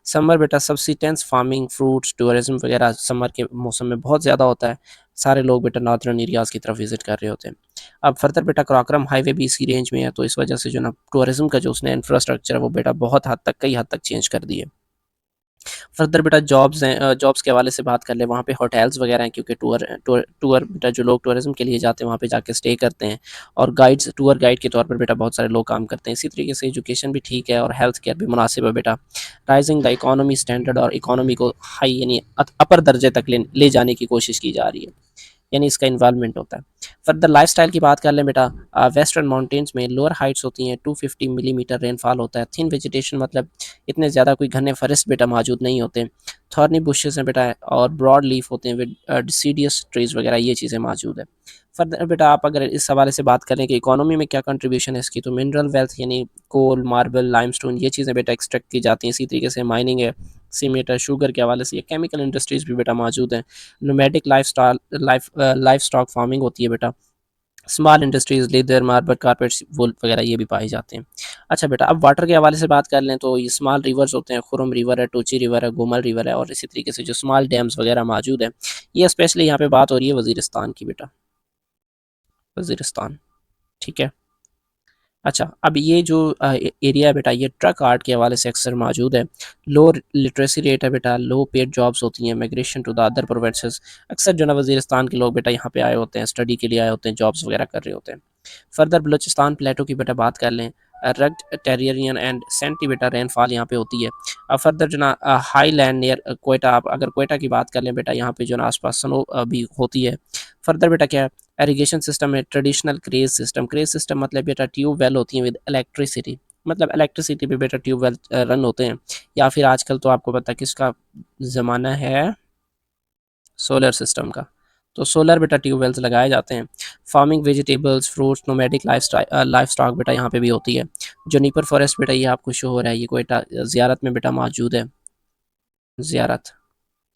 समर बेटा सब्सिस्टेंस फार्मिंग, फ्रूट्स, टूरिज्म वगैरह समर के मौसम में बहुत ज़्यादा होता है। सारे लोग बेटा नॉर्दर्न एरियाज़ की तरफ विज़िट कर रहे होते हैं। अब फर्दर बेटा कराकोरम हाईवे भी इसी रेंज में है, तो इस वजह से जो ना टूरिज्म का जो उसने इंफ्रास्ट्रक्चर है वो बेटा बहुत हद तक कई हद तक चेंज कर दिए। फर्दर बेटा जॉब्स हैं, जॉब्स के हवाले से बात कर ले, वहाँ पे होटल्स वगैरह हैं क्योंकि टूर बेटा जो लोग टूरिज्म के लिए जाते हैं वहाँ पे जाके स्टे करते हैं और टूर गाइड के तौर पर बेटा बहुत सारे लोग काम करते हैं। इसी तरीके से एजुकेशन भी ठीक है और हेल्थ केयर भी मुनासिब है बेटा। राइजिंग द इकोनॉमी स्टैंडर्ड, और इकोनॉमी को हाई यानी अपर दर्जे तक ले जाने की कोशिश की जा रही है, यानी इसका इन्वॉल्वमेंट होता है। फर्दर लाइफस्टाइल की बात कर लें बेटा, वेस्टर्न माउंटेन्स में लोअर हाइट्स होती हैं, 250 मिलीमीटर रेनफॉल होता है। थिन वेजिटेशन मतलब इतने ज़्यादा कोई घने फॉरेस्ट बेटा मौजूद नहीं होते। थॉर्नी बुशेस हैं बेटा और ब्रॉड लीफ होते हैं विद डिसीडियस ट्रीज वगैरह ये चीज़ें मौजूद है। फर्दर बेटा आप अगर इस हवाले से बात करें कि इकोनॉमी में क्या कंट्रीब्यूशन है इसकी, तो मिनरल वेल्थ यानी कोल, मार्बल, लाइमस्टोन ये चीज़ें बेटा एक्सट्रैक्ट की जाती हैं। इसी तरीके से माइनिंग है, सीमेंट है, शुगर के हवाले से ये केमिकल इंडस्ट्रीज़ भी बेटा मौजूद हैं। नोमैडिक लाइफ स्टॉक फार्मिंग होती है बेटा। Small industries leather, marble, carpets, wool वगैरह ये भी पाए जाते हैं। अच्छा बेटा अब वाटर के हवाले से बात कर लें तो ये स्मॉल रिवर्स होते हैं, खुरम रिवर है, टोची रिवर है, गोमल रिवर है और इसी तरीके से जो स्मॉल डैम्स वगैरह मौजूद हैं। ये स्पेशली यहाँ पे बात हो रही है वज़ीरिस्तान की बेटा, वज़ीरिस्तान, ठीक है। अच्छा अब ये जो एरिया है बेटा ये ट्रक आर्ट के हवाले से अक्सर मौजूद है। लो लिटरेसी रेट है बेटा, लो पेड जॉब्स होती हैं, migration to the other provinces. अक्सर जो ना वज़ीरिस्तान के लोग बेटा यहाँ पे आए होते हैं, स्टडी के लिए आए होते हैं, जॉब्स वगैरह कर रहे होते हैं। फर्दर बलूचिस्तान प्लेटो की बेटा बात कर लें, रग्ड टेरियरियन एंड सेंटी बेटा रेनफॉल यहाँ पे होती है। अब फर्दर जो ना हाई लैंड नियर कोयटा, आप अगर कोयटा की बात कर लें बेटा यहाँ पे जो ना आसपास स्नो भी होती है। फर्दर बेटा क्या है, इरिगेशन सिस्टम है, ट्रेडिशनल क्रेज सिस्टम मतलब बेटा ट्यूब वेल होती हैं विद इलेक्ट्रिसिटी, मतलब इलेक्ट्रिसिटी पे बेटा ट्यूब वेल रन होते हैं। या फिर आजकल तो आपको पता है किसका ज़माना है, सोलर सिस्टम का, तो सोलर बेटा ट्यूबवेल्स लगाए जाते हैं। Farming vegetables, fruits, nomadic life stock बेटा यहाँ पे भी होती है। जुनिपर फॉरेस्ट बेटा ये आपको शो हो रहा है, ये कोयटा ज़ियारत में बेटा मौजूद है, ज़ियारत,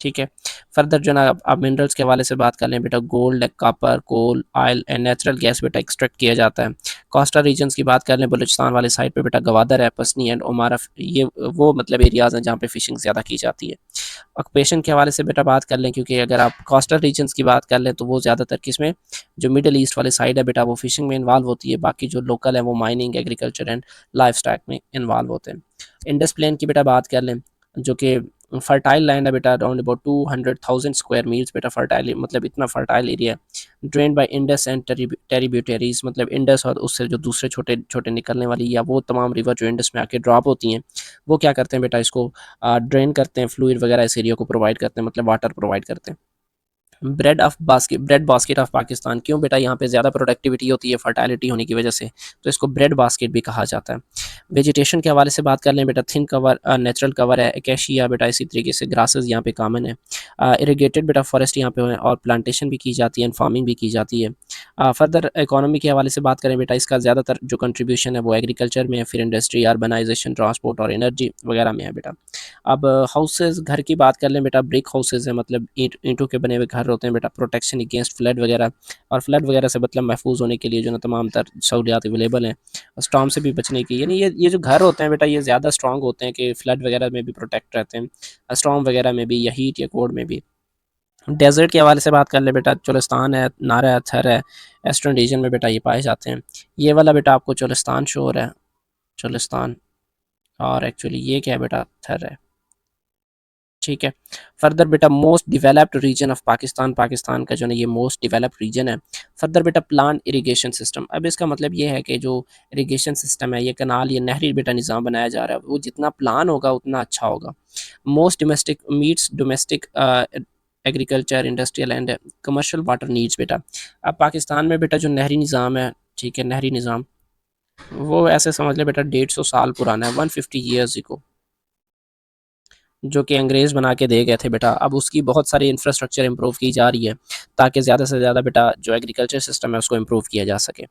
ठीक है। फर्दर जो ना आप मिनरल्स के हवाले से बात कर लें बेटा, gold, copper, coal, oil and natural gas बेटा एक्सट्रैक्ट किया जाता है। कोस्टल रीजन्स की बात कर लें, बलूचिस्तान वाले साइड पे बेटा गवादर है, पसनी एंड ओमारा, ये वो मतलब एरियाज़ हैं जहाँ पे फिशिंग ज़्यादा की जाती है। ऑक्यूपेशन के हवाले से बेटा बात कर लें, क्योंकि अगर आप कोस्टल रीजन्स की बात कर लें तो वो ज़्यादातर किसमें, जो मिडल ईस्ट वाले साइड है बेटा वो फिशिंग में इन्वॉल्व होती है, बाकी जो लोकल है वो mining, agriculture and life stock में इन्वॉल्व होते हैं। इंडस प्लेन की बेटा बात कर लें जो कि फर्टाइल लैंड है बेटा, अराउंड अबाउट 200,000 स्क्वायर मील्स बेटा, फर्टाइल मतलब इतना फर्टाइल एरिया है। ड्रेन बाय इंडस एंड टेरिब्यूटरीज, मतलब इंडस और उससे जो दूसरे छोटे छोटे निकलने वाली या वो तमाम रिवर जो इंडस में आके ड्रॉप होती हैं, वो क्या करते हैं बेटा, इसको ड्रेन करते हैं, फ्लूइड वगैरह इस एरिया को प्रोवाइड करते हैं, मतलब वाटर प्रोवाइड करते हैं। ब्रेड बास्केट ऑफ पाकिस्तान, क्यों बेटा, यहाँ पे ज़्यादा प्रोडक्टिविटी होती है फर्टालिटी होने की वजह से, तो इसको ब्रेड बास्केट भी कहा जाता है। वेजिटेशन के हवाले से बात कर लें बेटा, थिन कवर नेचुरल कवर है, एकेशिया बेटा, इसी तरीके से ग्रासेस यहाँ पे कॉमन है। इरीगेटेड बेटा फॉरेस्ट यहाँ पे है, और प्लांटेशन भी की जाती है एंड फार्मिंग भी की जाती है। फर्दर इकोनॉमी के हवाले से बात करें बेटा, इसका ज़्यादातर जो कंट्रीब्यूशन है वो एग्रीकल्चर में है, फिर इंडस्ट्री, अर्बनाइजेशन, ट्रांसपोर्ट और एनर्जी वगैरह में है बेटा। अब हाउसेस, घर की बात कर लें बेटा, ब्रिक हाउसेस है, मतलब ईंटों के बने हुए घर होते हैं बेटा, प्रोटेक्शन अगेंस्ट फ्लड वगैरह, और फ्लड वगैरह से मतलब महफूज होने के लिए जो ना तमाम तर सहूलियात अवेलेबल हैं, स्टॉर्म से भी बचने की, यानी ये जो घर होते हैं बेटा, ये ज़्यादा स्ट्रॉन्ग होते हैं कि फ्लड वगैरह में भी प्रोटेक्ट रहते हैं, स्टॉर्म वगैरह में भी, या हीट या कोल्ड में भी। डेजर्ट के हवाले से बात कर ले बेटा, चोलिस्तान है, नारा है, थर है, ईस्टर्न रीजन में बेटा ये पाए जाते हैं। ये वाला बेटा आपको चोलिस्तान शो हो रहा है, चोलिस्तान, और एक्चुअली ये क्या है बेटा, थर है, ठीक है। फर्दर बेटा most developed region of Pakistan, Pakistan का जो है ये मोस्ट डेवलप्ड रीजन है। फर्दर बेटा प्लान इरिगेशन सिस्टम, अब इसका मतलब ये है कि जो इरिगेशन सिस्टम है, ये कनाल, ये नहरी बेटा निज़ाम बनाया जा रहा है, वो जितना प्लान होगा उतना अच्छा होगा। Most domestic meets domestic agriculture, industrial and commercial water needs बेटा। अब पाकिस्तान में बेटा जो नहरी निज़ाम है, ठीक है, नहरी निज़ाम वो ऐसे समझ ले बेटा 150 साल पुराना है, 150 ईयर्स को, जो कि अंग्रेज़ बना के दे गए थे बेटा। अब उसकी बहुत सारी इंफ्रास्ट्रक्चर इंप्रूव की जा रही है ताकि ज़्यादा से ज़्यादा बेटा जो एग्रीकल्चर सिस्टम है उसको इंप्रूव किया जा सके।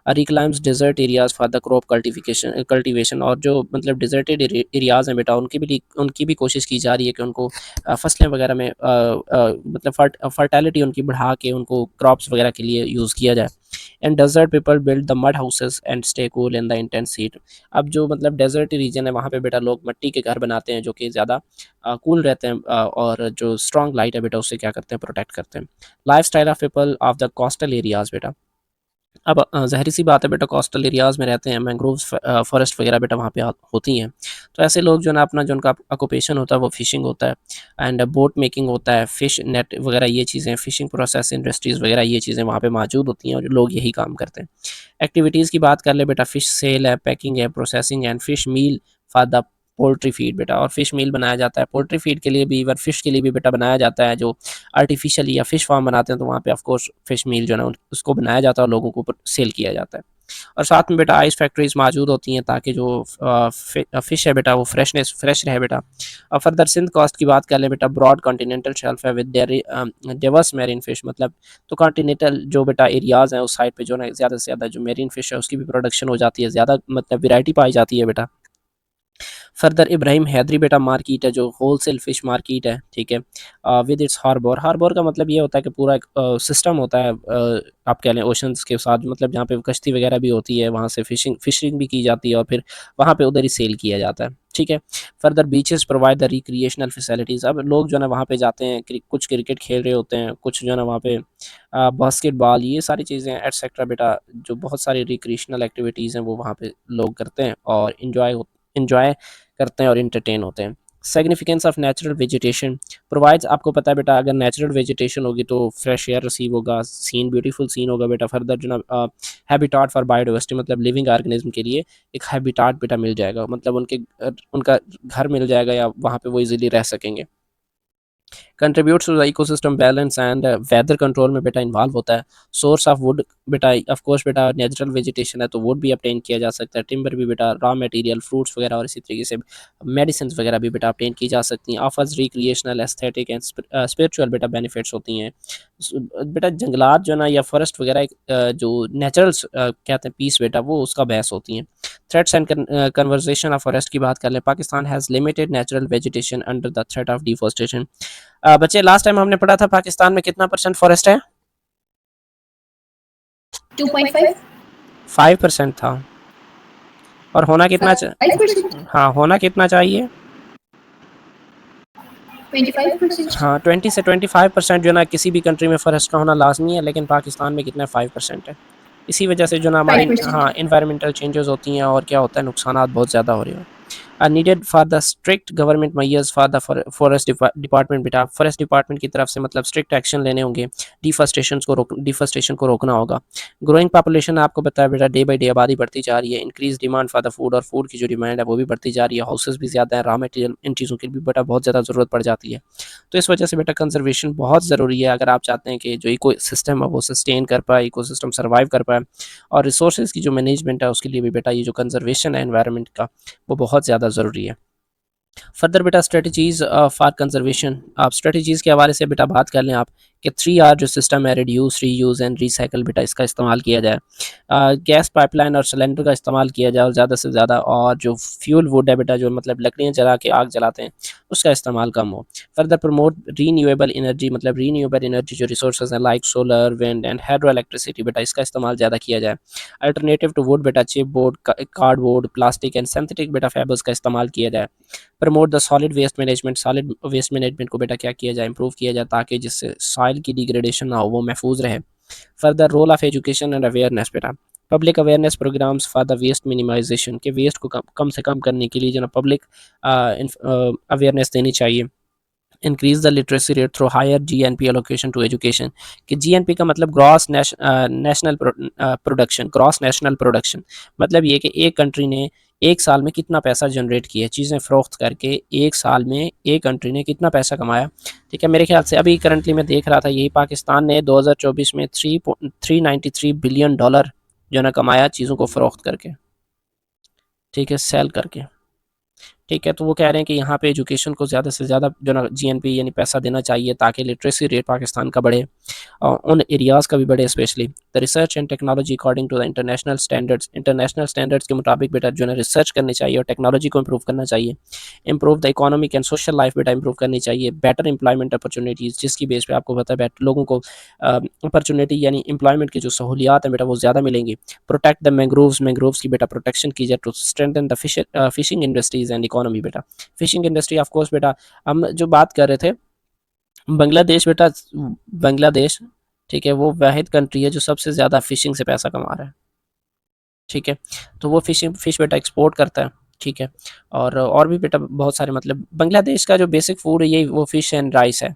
Reclaims desert areas for the crop cultivation, और जो मतलब डिज़र्टेड एरियाज़ हैं बेटा, उनकी भी कोशिश की जा रही है कि उनको फसलें वगैरह में मतलब फर्टिलिटी उनकी बढ़ा के उनको क्रॉप्स वगैरह के लिए यूज़ किया जाए। And desert people build the mud houses and stay cool in the intense heat. अब जो मतलब डेजर्ट रीजन है वहाँ पे बेटा लोग मिट्टी के घर बनाते हैं जो कि ज़्यादा कूल रहते हैं, और जो स्ट्रॉन्ग लाइट है बेटा उससे क्या करते हैं, प्रोटेक्ट करते हैं। Life style of people of the coastal areas बेटा, अब ज़ाहिर सी बात है बेटा, कोस्टल एरियाज़ में रहते हैं, मैंग्रोव्स फॉरेस्ट वगैरह बेटा वहाँ पे होती हैं, तो ऐसे लोग जो है ना अपना जो उनका ऑक्यूपेशन होता है वो फ़िशिंग होता है, एंड बोट मेकिंग होता है, फ़िश नेट वगैरह ये चीज़ें, फ़िशिंग प्रोसेस इंडस्ट्रीज़ वगैरह ये चीज़ें वहाँ पे मौजूद होती हैं और लोग यही काम करते हैं। एक्टिविटीज़ की बात कर ले बेटा, फ़िश सेल है, पैकिंग है, processing and fish meal for the poultry feed बेटा, और फ़िश मील बनाया जाता है पोल्ट्री फीड के लिए भी, इवन फ़िश के लिए भी बेटा बनाया जाता है। जो आर्टिफिशियल या फ़िश फार्म बनाते हैं तो वहाँ पे ऑफ कोर्स फ़िश मील जो है ना उसको बनाया जाता है और लोगों को सेल किया जाता है। और साथ में बेटा आइस फैक्ट्रीज मौजूद होती हैं ताकि जो फ़िश है बेटा वो फ्रेश रहे बेटा। और फर्दर सिंध कोस्ट की बात कर लें बेटा, ब्रॉड कॉन्टिनेंटल शेल्फ है विद डिवर्स मेरीन फिश, मतलब तो कॉन्टिनेंटल जो बेटा एरियाज़ हैं उस साइड पे जो है ज़्यादा से ज़्यादा जो मेरीन फिश है उसकी भी प्रोडक्शन हो जाती है, ज़्यादा मतलब वैरायटी पाई जाती है बेटा। फर्दर इब्राहिम हैदरी बेटा मार्केट है जो होलसेल फ़िश मार्केट है, ठीक है, विद इट्स हार्बर। हार्बर का मतलब ये होता है कि पूरा एक सिस्टम होता है, आप कह लें ओशंस के साथ, मतलब जहाँ पे कश्ती वगैरह भी होती है, वहाँ से फिशिंग भी की जाती है और फिर वहाँ पे उधर ही सेल किया जाता है, ठीक है। Further beaches provide the recreational facilities, अब लोग जो है ना वहाँ पे जाते हैं, कुछ क्रिकेट खेल रहे होते हैं, कुछ जो है ना वहाँ पे बास्केटबॉल, ये सारी चीज़ें एटसेट्रा बेटा, जो बहुत सारी रिक्रिएशनल एक्टिविटीज़ हैं वो वहाँ पे लोग करते हैं और इन्जॉय करते हैं और इंटरटेन होते हैं। Significance of natural vegetation provides, आपको पता है बेटा अगर नेचुरल वेजिटेशन होगी तो फ्रेश एयर रिसीव होगा, सीन ब्यूटीफुल सीन होगा बेटा। फर्दर जो ना हैबिटाट फॉर बायोडाइवर्सिटी, मतलब लिविंग ऑर्गेनिज्म के लिए एक हैबिटाट बेटा मिल जाएगा, मतलब उनका घर मिल जाएगा या वहाँ पे वो इजीली रह सकेंगे। Contributes to the ecosystem balance and weather control में बेटा इन्वॉल्व होता है। सोर्स ऑफ वुड बेटा, ऑफ कोर्स बेटा नेचुरल वेजिटेशन है तो वुड भी अपटेन किया जा सकता है, टिम्बर भी बेटा, रॉ मटेरियल फ्रूट्स वगैरह और इसी तरीके से मेडिसिन वगैरह भी बेटा अपटेन की जा सकती हैं। Offers recreational aesthetic and spiritual बेटा बेनिफिट्स होती हैं बेटा। जंगलात जो ना या फॉरेस्ट वगैरह जो नेचुरल कहते हैं पीस बेटा, वो उसका बहस होती हैं। Threats and conversation of forest की बात कर लें, Pakistan has limited natural vegetation under the threat of deforestation. बच्चे लास्ट टाइम हमने पढ़ा था पाकिस्तान में कितना % फॉरेस्ट है? 2.5 5% था, और होना कितना 5%, हाँ होना कितना चाहिए? 25%। हाँ 20 से 25% जो ना किसी भी कंट्री में फॉरेस्ट का होना लाजमी है, लेकिन पाकिस्तान में कितना 5% है। इसी वजह से जो ना हमारी 5%। हाँ इन्वायरमेंटल चेंजेस होती हैं और क्या होता है नुकसानात बहुत ज़्यादा हो रहे हैं। Needed for the strict government measures for the forest department. बेटा फॉरेस्ट डिपार्टमेंट की तरफ से मतलब स्ट्रिक्ट एक्शन लेने होंगे, डिफॉरेस्टेशन को रोकना होगा। ग्रोइंग पॉपुलेशन आपको बताया बेटा, डे बाई डे आबादी बढ़ती जा रही है। Increase demand for the food, और फूड की जो डिमांड है वो भी बढ़ती जा रही है। हाउसेस भी ज़्यादा है, रॉ मटेरियल इन चीज़ों की भी बेटा बहुत ज़्यादा ज़रूरत पड़ जाती है। तो इस वजह से बेटा कंजर्वेशन बहुत ज़रूरी है अगर आप चाहते हैं कि जो इको सिस्टम है वो सस्टेन कर पाए, इको सिस्टम सर्वाइव कर पाए। और रिसोर्सेज की जो मैनेजमेंट है उसके लिए भी बेटा ये जो कंजर्वेशन है एनवायरनमेंट का वो बहुत ज़्यादा ज़रूरी है। फर्दर बेटा स्ट्रेटजीज फॉर कंजर्वेशन, आप स्ट्रेटजीज के हवाले से बेटा बात कर लें आप कि 3R जो सिस्टम है, रिड्यूस, रीयूज एंड रिसाइकल, बेटा इसका इस्तेमाल किया जाए। गैस पाइपलाइन और सिलेंडर का इस्तेमाल किया जाए और ज़्यादा से ज़्यादा, और जो फ्यूल वुड है बेटा, जो मतलब लकड़ियाँ जला के आग जलाते हैं, उसका इस्तेमाल कम हो। फर्दर प्रमोट रीन्यूएबल एनर्जी, मतलब रीन्यूएबल एनर्जी जो रिसोर्सेज हैं like solar, wind and hydro electricity, बेटा इसका इस्तेमाल ज़्यादा किया जाए। अल्टरनेटिव टू वुड बेटा chip board, cardboard, plastic and synthetic बेटा फाइबर्स का इस्तेमाल किया जाए। Promote the solid waste management, solid waste management को बेटा क्या किया जाए, इंप्रूव किया जाए, ताकि जिससे सॉइल की डिग्रेडेशन ना हो, वो महफूज रहे। Further role of education and awareness बेटा, public awareness programmes for the waste minimisation, के वेस्ट को कम से कम करने के लिए जो ना पब्लिक अवेयरनेस देनी चाहिए। Increase the literacy rate through higher GNP allocation to education, कि GNP का मतलब gross national production, gross national production, मतलब ये कि एक कंट्री ने एक साल में कितना पैसा जनरेट किया, चीज़ें फ़रोख्त करके एक साल में एक कंट्री ने कितना पैसा कमाया। ठीक है, मेरे ख्याल से अभी करंटली मैं देख रहा था, यही पाकिस्तान ने 2024 में 393 बिलियन डॉलर जो ना कमाया चीज़ों को फ़रोख्त करके, ठीक है, सेल करके। ठीक है, तो वो कह रहे हैं कि यहाँ पे एजुकेशन को ज़्यादा से ज़्यादा जो ना GNP यानी पैसा देना चाहिए, ताकि लिटरेसी रेट पाकिस्तान का बढ़े और उन एरियाज़ का भी बढ़े। Especially the research and technology according to the international standards के मुताबिक बेटा जो है रिसर्च करनी चाहिए और टेक्नोलॉजी को इम्प्रूव करना चाहिए। Improve the economic and social life बेटा इम्प्रूव करनी चाहिए। बेटर एम्प्लॉयमेंट अपॉर्चुनिटीज़, जिसकी बेस पे आपको पता है बेटर लोगों को अपॉर्चुनिटी यानी एम्प्लॉयमेंट की जो सहूलियात हैं बेटा वो ज़्यादा मिलेंगी। प्रोटेक्ट द मैंग्रोव्स की बेटा प्रोटेक्शन की जाए to strengthen the fishing industries and economy बेटा। फिशिंग इंडस्ट्री ऑफ कोर्स बेटा, हम जो बात कर रहे थे बांग्लादेश बेटा, बांग्लादेश ठीक है वो वाहिद कंट्री है जो सबसे ज़्यादा फिशिंग से पैसा कमा रहा है। ठीक है, तो वो फिश बेटा एक्सपोर्ट करता है। ठीक है, और भी बेटा बहुत सारे, मतलब बांग्लादेश का जो बेसिक फूड है यही वो फिश एंड राइस है।